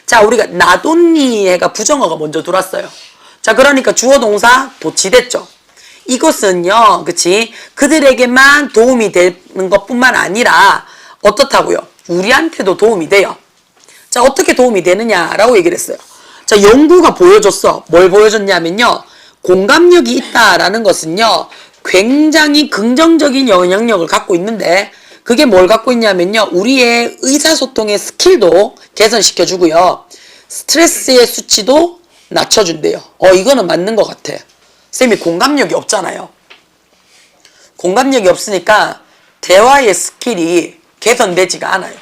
자, 우리가 나돈니가 부정어가 먼저 들어왔어요. 자, 그러니까 주어 동사 도치됐죠. 이것은요, 그치? 그들에게만 도움이 되는 것 뿐만 아니라, 어떻다고요? 우리한테도 도움이 돼요. 자, 어떻게 도움이 되느냐라고 얘기를 했어요. 자, 연구가 보여줬어. 뭘 보여줬냐면요. 공감력이 있다라는 것은요, 굉장히 긍정적인 영향력을 갖고 있는데, 그게 뭘 갖고 있냐면요. 우리의 의사소통의 스킬도 개선시켜주고요. 스트레스의 수치도 낮춰준대요. 이거는 맞는 것 같아. 쌤이 공감력이 없잖아요. 공감력이 없으니까 대화의 스킬이 개선되지가 않아요.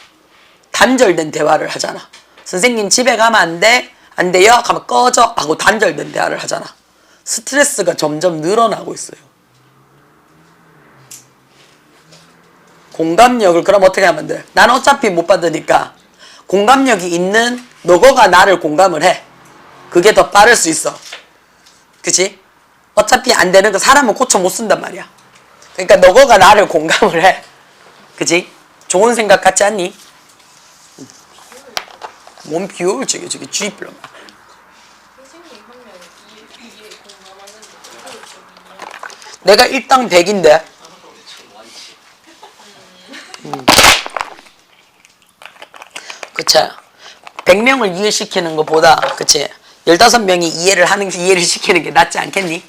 단절된 대화를 하잖아. 선생님 집에 가면 안 돼? 안 돼요? 가면 꺼져 하고 단절된 대화를 하잖아. 스트레스가 점점 늘어나고 있어요. 공감력을 그럼 어떻게 하면 돼? 난 어차피 못 받으니까 공감력이 있는 너가 나를 공감을 해. 그게 더 빠를 수 있어. 그치? 어차피 안 되는 거 사람은 고쳐 못 쓴단 말이야. 그러니까 너가 나를 공감을 해. 그치? 좋은 생각 같지 않니? 몸 비율 저게 쥐뿔. 선생님 하면 이해 공감하는데 그걸 좀 내가 1당 100인데. 그치? 100명을 이해시키는 것보다, 그치? 15명이 이해를 시키는 게 낫지 않겠니?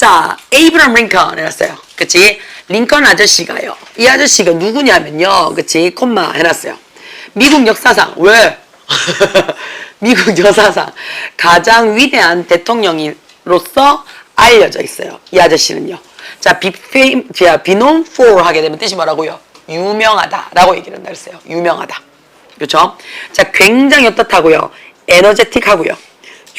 자, 에이브럼 링컨 해놨어요. 그치? 링컨 아저씨가요. 이 아저씨가 누구냐면요. 그치? 콤마 해놨어요. 미국 역사상, 왜? 미국 역사상 가장 위대한 대통령으로서 알려져 있어요. 이 아저씨는요. 자, be known for 하게 되면 뜻이 뭐라고요? 유명하다라고 얘기를 한다 그랬어요. 유명하다. 그렇죠? 자, 굉장히 어떻다고요? 에너제틱하고요.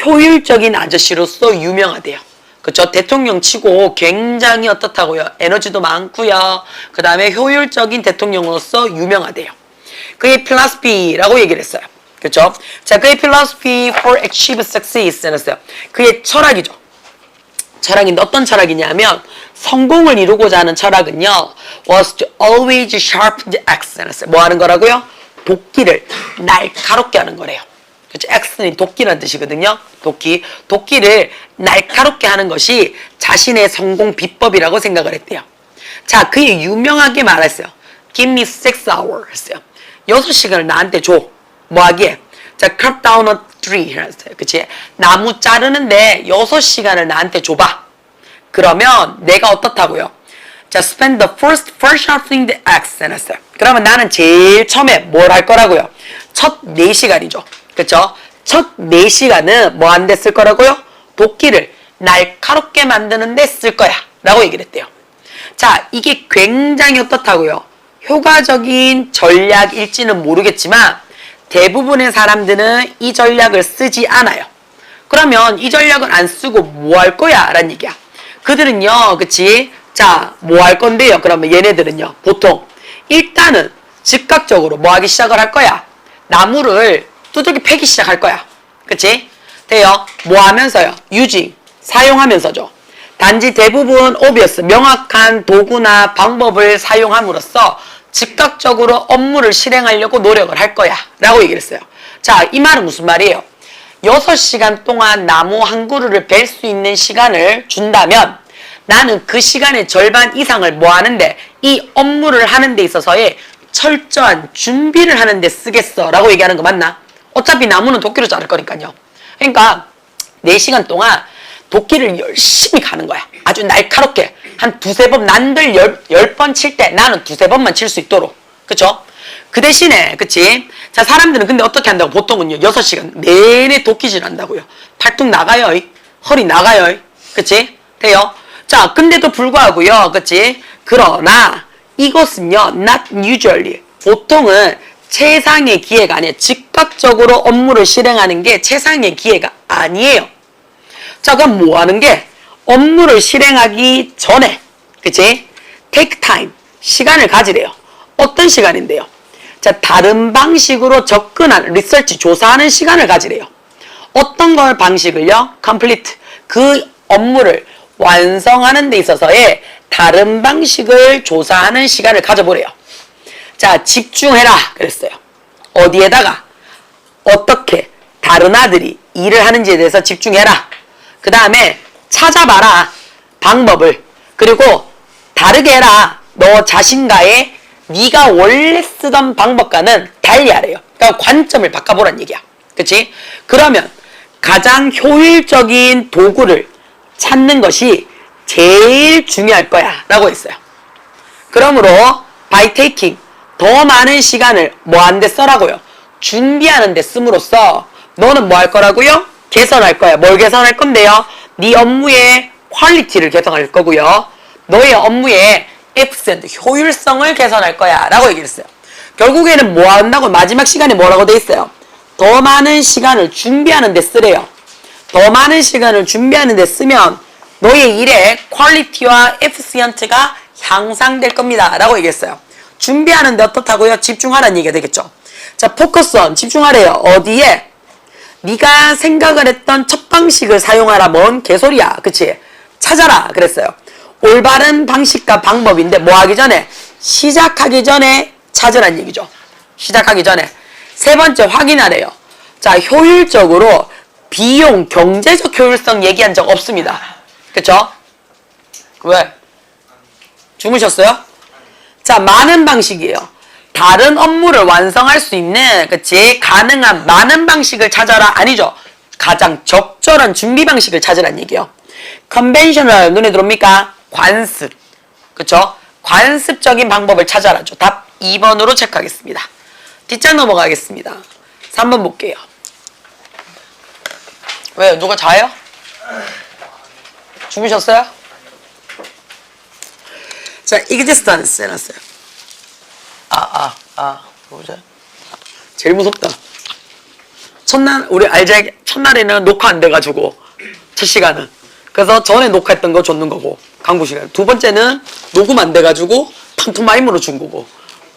효율적인 아저씨로서 유명하대요. 그렇죠? 대통령 치고 굉장히 어떻다고요? 에너지도 많고요. 그 다음에 효율적인 대통령으로서 유명하대요. 그의 필라스피라고 얘기를 했어요. 그렇죠? 자, 그의 philosophy for achieve success 했어요. 그의 철학이죠. 철학인데 어떤 철학이냐면 성공을 이루고자 하는 철학은요. was to always sharpen the axe 했어요. 뭐 하는 거라고요? 도끼를 날카롭게 하는 거래요. 그렇죠? ax는 도끼라는 뜻이거든요. 도끼를 날카롭게 하는 것이 자신의 성공 비법이라고 생각을 했대요. 자, 그의 유명하게 말했어요. Give me 6 hours 했어요. 6시간을 나한테 줘. 뭐 하기에? 자, cut down a tree 했어요. 그치? 나무 자르는데 6시간을 나한테 줘봐. 그러면 내가 어떻다고요? 자, spend the first sharpening the axe 해놨어요. 그러면 나는 제일 처음에 뭘 할 거라고요? 첫 4시간이죠. 그쵸? 첫 4시간은 뭐 한 데 쓸 거라고요? 도끼를 날카롭게 만드는 데 쓸 거야. 라고 얘기를 했대요. 자, 이게 굉장히 어떻다고요? 효과적인 전략일지는 모르겠지만 대부분의 사람들은 이 전략을 쓰지 않아요. 그러면 이 전략을 안 쓰고 뭐 할 거야? 라는 얘기야. 그들은요, 그치? 자, 뭐 할 건데요? 그러면 얘네들은요, 보통 일단은 즉각적으로 뭐 하기 시작을 할 거야? 나무를 두들기 패기 시작할 거야. 그치? 돼요? 뭐 하면서요? using, 사용하면서죠. 단지 대부분 obvious, 명확한 도구나 방법을 사용함으로써 즉각적으로 업무를 실행하려고 노력을 할 거야. 라고 얘기를 했어요. 자, 이 말은 무슨 말이에요? 6시간 동안 나무 한 그루를 벨 수 있는 시간을 준다면 나는 그 시간의 절반 이상을 뭐 하는데 이 업무를 하는 데 있어서의 철저한 준비를 하는 데 쓰겠어. 라고 얘기하는 거 맞나? 어차피 나무는 도끼로 자를 거니까요. 그러니까 4시간 동안 도끼를 열심히 가는 거야. 아주 날카롭게. 한 2-3번, 난들 10번 칠 때 나는 2-3번만 칠 수 있도록. 그쵸? 그 대신에, 그치? 자, 사람들은 근데 어떻게 한다고? 보통은요, 6시간 내내 도끼질 한다고요. 팔뚝 나가요. 허리 나가요. 그치? 돼요? 자, 근데도 불구하고요. 그치? 그러나, 이것은요, not usually. 보통은 최상의 기회가 아니에요. 즉각적으로 업무를 실행하는 게 최상의 기회가 아니에요. 자, 그럼 뭐 하는 게? 업무를 실행하기 전에, 그치? take time, 시간을 가지래요. 어떤 시간인데요? 자, 다른 방식으로 접근하는, 리서치, 조사하는 시간을 가지래요. 어떤 걸 방식을요? complete, 그 업무를 완성하는 데 있어서의 다른 방식을 조사하는 시간을 가져보래요. 자, 집중해라 그랬어요. 어디에다가? 어떻게 다른 아들이 일을 하는지에 대해서 집중해라. 그 다음에 찾아봐라. 방법을. 그리고 다르게 해라. 너 자신과의 네가 원래 쓰던 방법과는 달리하래요. 그러니까 관점을 바꿔보란 얘기야. 그치? 그러면 가장 효율적인 도구를 찾는 것이 제일 중요할 거야. 라고 했어요. 그러므로 by taking 더 많은 시간을 뭐 하는 데 써라고요? 준비하는 데 씀으로써 너는 뭐 할 거라고요? 개선할 거야. 뭘 개선할 건데요? 네 업무의 퀄리티를 개선할 거고요. 너의 업무의 efficient, 효율성을 개선할 거야. 라고 얘기를 했어요. 결국에는 뭐 한다고 마지막 시간에 뭐라고 돼 있어요? 더 많은 시간을 준비하는 데 쓰래요. 더 많은 시간을 준비하는 데 쓰면 너의 일의 퀄리티와 efficient가 향상될 겁니다. 라고 얘기했어요. 준비하는데 어떻다고요? 집중하라는 얘기가 되겠죠. 자, focus on, 집중하래요. 어디에? 네가 생각을 했던 첫 방식을 사용하라. 뭔 개소리야. 그치? 찾아라. 그랬어요. 올바른 방식과 방법인데 뭐 하기 전에? 시작하기 전에 찾으란 얘기죠. 시작하기 전에. 세 번째 확인하래요. 자, 효율적으로 비용, 경제적 효율성 얘기한 적 없습니다. 그쵸? 왜? 주무셨어요? 자, 많은 방식이에요. 다른 업무를 완성할 수 있는, 그치? 가능한 많은 방식을 찾아라. 아니죠. 가장 적절한 준비 방식을 찾으란 얘기예요. conventional 눈에 들어옵니까? 관습. 그쵸? 관습적인 방법을 찾아라죠. 답 2번으로 체크하겠습니다. 뒷장 넘어가겠습니다. 3번 볼게요. 왜요? 누가 자요? 주무셨어요? 자, existence 해놨어요. 보자. 제일 무섭다. 첫날, 우리 알지? 첫날에는 녹화 안 돼가지고, 첫 시간은. 그래서 전에 녹화했던 거 줬는 거고, 강부 시간. 두 번째는 녹음 안 돼가지고, 판토마임으로 준 거고.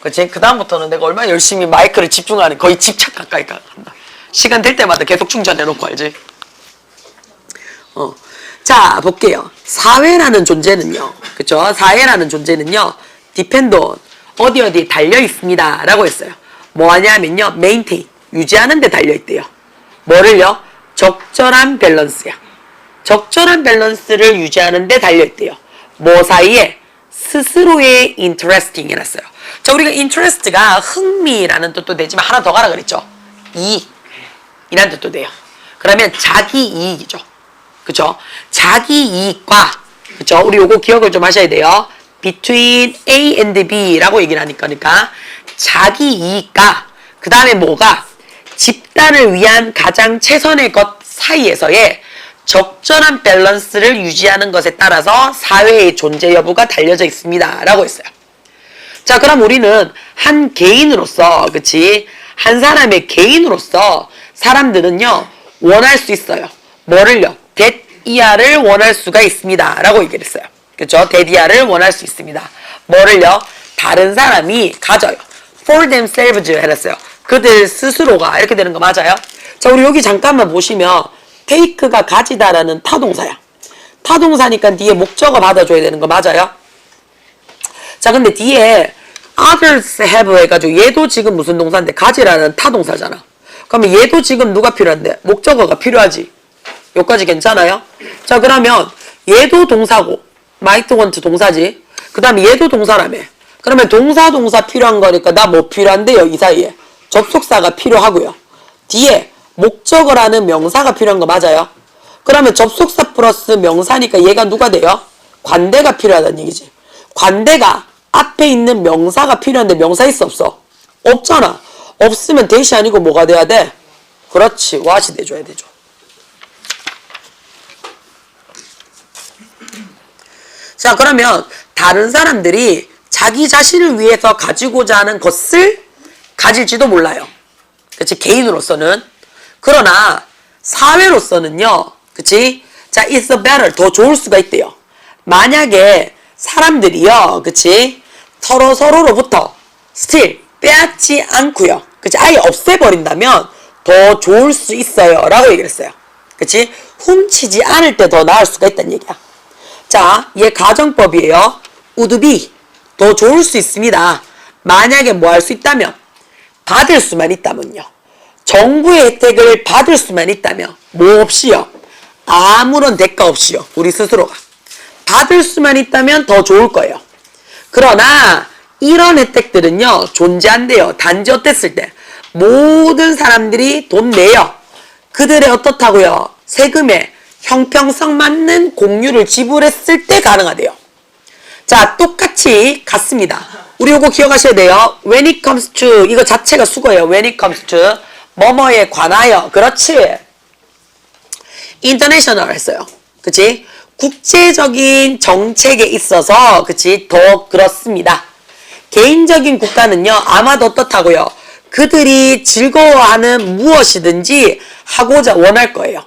그치? 그다음부터는 내가 얼마나 열심히 마이크를 집중하는, 거의 집착 가까이 한다. 시간 될 때마다 계속 충전해놓고, 알지? 자, 볼게요. 사회라는 존재는요, 그쵸? 사회라는 존재는요, depend on, 어디에 달려 있습니다. 라고 했어요. 뭐 하냐면요, maintain, 유지하는 데 달려 있대요. 뭐를요? 적절한 밸런스야. 적절한 밸런스를 유지하는 데 달려 있대요. 뭐 사이에? 스스로의 interesting 해놨어요. 자, 우리가 interest가 흥미라는 뜻도 되지만 하나 더 가라 그랬죠. 이익 이란 뜻도 돼요. 그러면 자기 이익이죠. 그쵸? 자기 이익과, 그쵸? 우리 요거 기억을 좀 하셔야 돼요. between A and B 라고 얘기를 하니까, 그러니까 자기 이익과 그 다음에 뭐가 집단을 위한 가장 최선의 것 사이에서의 적절한 밸런스를 유지하는 것에 따라서 사회의 존재 여부가 달려져 있습니다. 라고 했어요. 자, 그럼 우리는 한 개인으로서, 그치? 한 사람의 개인으로서 사람들은요, 원할 수 있어요. 뭐를요? 대이하를 원할 수가 있습니다. 라고 얘기를 했어요. 그쵸? 대이하를 원할 수 있습니다. 뭐를요? 다른 사람이 가져요. For themselves 해놨어요. 그들 스스로가 이렇게 되는 거 맞아요? 자, 우리 여기 잠깐만 보시면 take가 가지다라는 타동사야. 타동사니까 뒤에 목적어 받아줘야 되는 거 맞아요? 자, 근데 뒤에 others have 해가지고 얘도 지금 무슨 동사인데 가지라는 타동사잖아. 그러면 얘도 지금 누가 필요한데? 목적어가 필요하지. 여기까지 괜찮아요? 자, 그러면 얘도 동사고 might want 동사지. 그 다음에 얘도 동사라며. 그러면 동사 필요한 거니까 나 뭐 필요한데요? 이 사이에 접속사가 필요하고요. 뒤에 목적어라는 명사가 필요한 거 맞아요? 그러면 접속사 플러스 명사니까 얘가 누가 돼요? 관대가 필요하다는 얘기지. 관대가 앞에 있는 명사가 필요한데 명사 있어 없어? 없잖아. 없으면 대시 아니고 뭐가 돼야 돼? 그렇지. what이 돼줘야 되죠. 자, 그러면 다른 사람들이 자기 자신을 위해서 가지고자 하는 것을 가질지도 몰라요. 그치? 개인으로서는. 그러나 사회로서는요. 그치? 자, it's better. 더 좋을 수가 있대요. 만약에 사람들이요. 그치? 서로로부터 still 빼앗지 않고요. 그치? 아예 없애버린다면 더 좋을 수 있어요. 라고 얘기를 했어요. 그치? 훔치지 않을 때 더 나을 수가 있다는 얘기야. 자, 얘 가정법이에요. would be. 더 좋을 수 있습니다. 만약에 뭐 할 수 있다면? 받을 수만 있다면요. 정부의 혜택을 받을 수만 있다면 뭐 없이요? 아무런 대가 없이요. 우리 스스로가. 받을 수만 있다면 더 좋을 거예요. 그러나 이런 혜택들은요. 존재한대요. 단지 어땠을 때? 모든 사람들이 돈 내요. 그들의 어떻다고요? 세금에 형평성 맞는 공유를 지불했을 때 가능하대요. 자, 똑같이 같습니다. 우리 요거 기억하셔야 돼요. When it comes to, 이거 자체가 수거예요. When it comes to, 뭐뭐에 관하여. 그렇지. International 했어요. 그치? 국제적인 정책에 있어서, 그치? 더 그렇습니다. 개인적인 국가는요, 아마도 어떻다고요? 그들이 즐거워하는 무엇이든지 하고자 원할 거예요.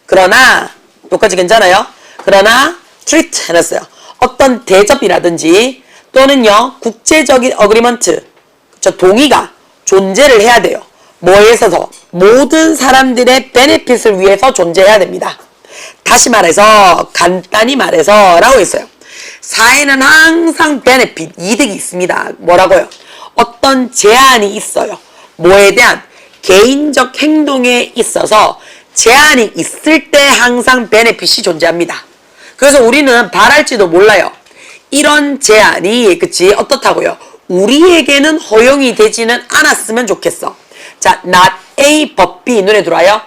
그러나, 여기까지 괜찮아요? 그러나, treat 해놨어요. 어떤 대접이라든지 또는요 국제적인 어그리먼트, 동의가 존재를 해야 돼요. 뭐에 있어서? 모든 사람들의 베네핏을 위해서 존재해야 됩니다. 다시 말해서 간단히 말해서 라고 했어요. 사회는 항상 베네핏, 이득이 있습니다. 뭐라고요? 어떤 제한이 있어요. 뭐에 대한? 개인적 행동에 있어서 제한이 있을 때 항상 베네핏이 존재합니다. 그래서 우리는 바랄지도 몰라요. 이런 제한이, 그치? 어떻다고요? 우리에게는 허용이 되지는 않았으면 좋겠어. 자, not A but B 눈에 들어와요?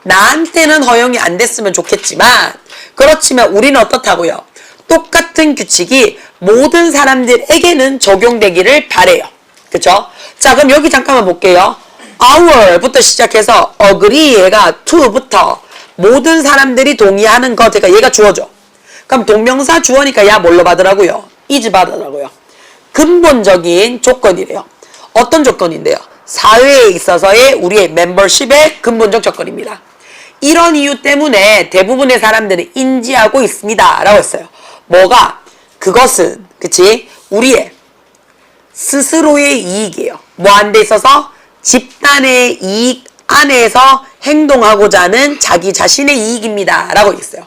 나한테는 허용이 안 됐으면 좋겠지만 그렇지만 우리는 어떻다고요? 똑같은 규칙이 모든 사람들에게는 적용되기를 바래요. 그쵸? 자, 그럼 여기 잠깐만 볼게요. our부터 시작해서 agree가 to부터 모든 사람들이 동의하는 거 제가 얘가 주어져. 그럼 동명사 주어니까 야 뭘로 받으라고요? is 받으라고요. 근본적인 조건이래요. 어떤 조건인데요? 사회에 있어서의 우리의 멤버십의 근본적 조건입니다. 이런 이유 때문에 대부분의 사람들은 인지하고 있습니다. 라고 했어요. 뭐가? 그것은 그치? 우리의 스스로의 이익이에요. 뭐 한 데 있어서? 집단의 이익 안에서 행동하고자 하는 자기 자신의 이익입니다. 라고 했어요.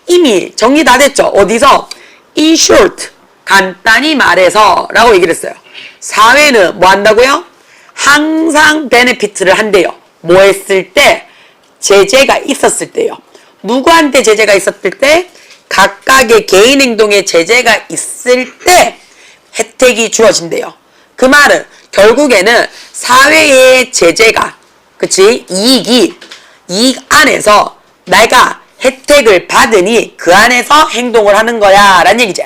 이미 정리 다 됐죠? 어디서? In short, 간단히 말해서 라고 얘기를 했어요. 사회는 뭐 한다고요? 항상 베네피트를 한대요. 뭐 했을 때? 제재가 있었을 때요. 누구한테 제재가 있었을 때? 각각의 개인 행동에 제재가 있을 때 혜택이 주어진대요. 그 말은 결국에는 사회의 제재가 그치? 이익 안에서 내가 혜택을 받으니 그 안에서 행동을 하는 거야 라는 얘기죠.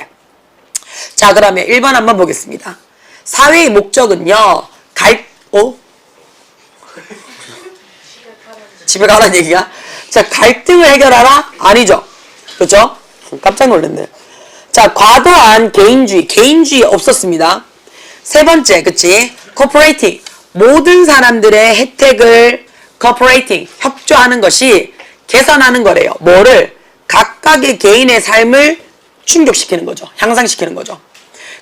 자, 그러면 1번 한번 보겠습니다. 사회의 목적은요. 집에 가라는 얘기야? 자, 갈등을 해결하라? 아니죠. 그렇죠? 깜짝 놀랐네. 자, 과도한 개인주의 없었습니다. 세 번째, 그치? cooperating. 모든 사람들의 혜택을 cooperating, 협조하는 것이 개선하는 거래요. 뭐를? 각각의 개인의 삶을 충족시키는 거죠. 향상시키는 거죠.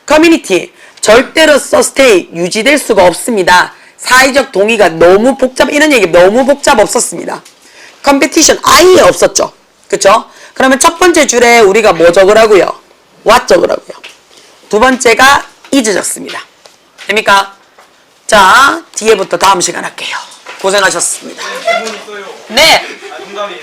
community. 절대로 sustain, 유지될 수가 없습니다. 사회적 동의가 너무 이런 얘기 너무 복잡 없었습니다. competition 아예 없었죠. 그쵸? 그러면 첫 번째 줄에 우리가 뭐 적으라고요? what 적으라고요. 두 번째가 is 적습니다. 됩니까? 자, 뒤에부터 다음 시간 할게요. 고생하셨습니다. 질문 있어요. 네. 정답이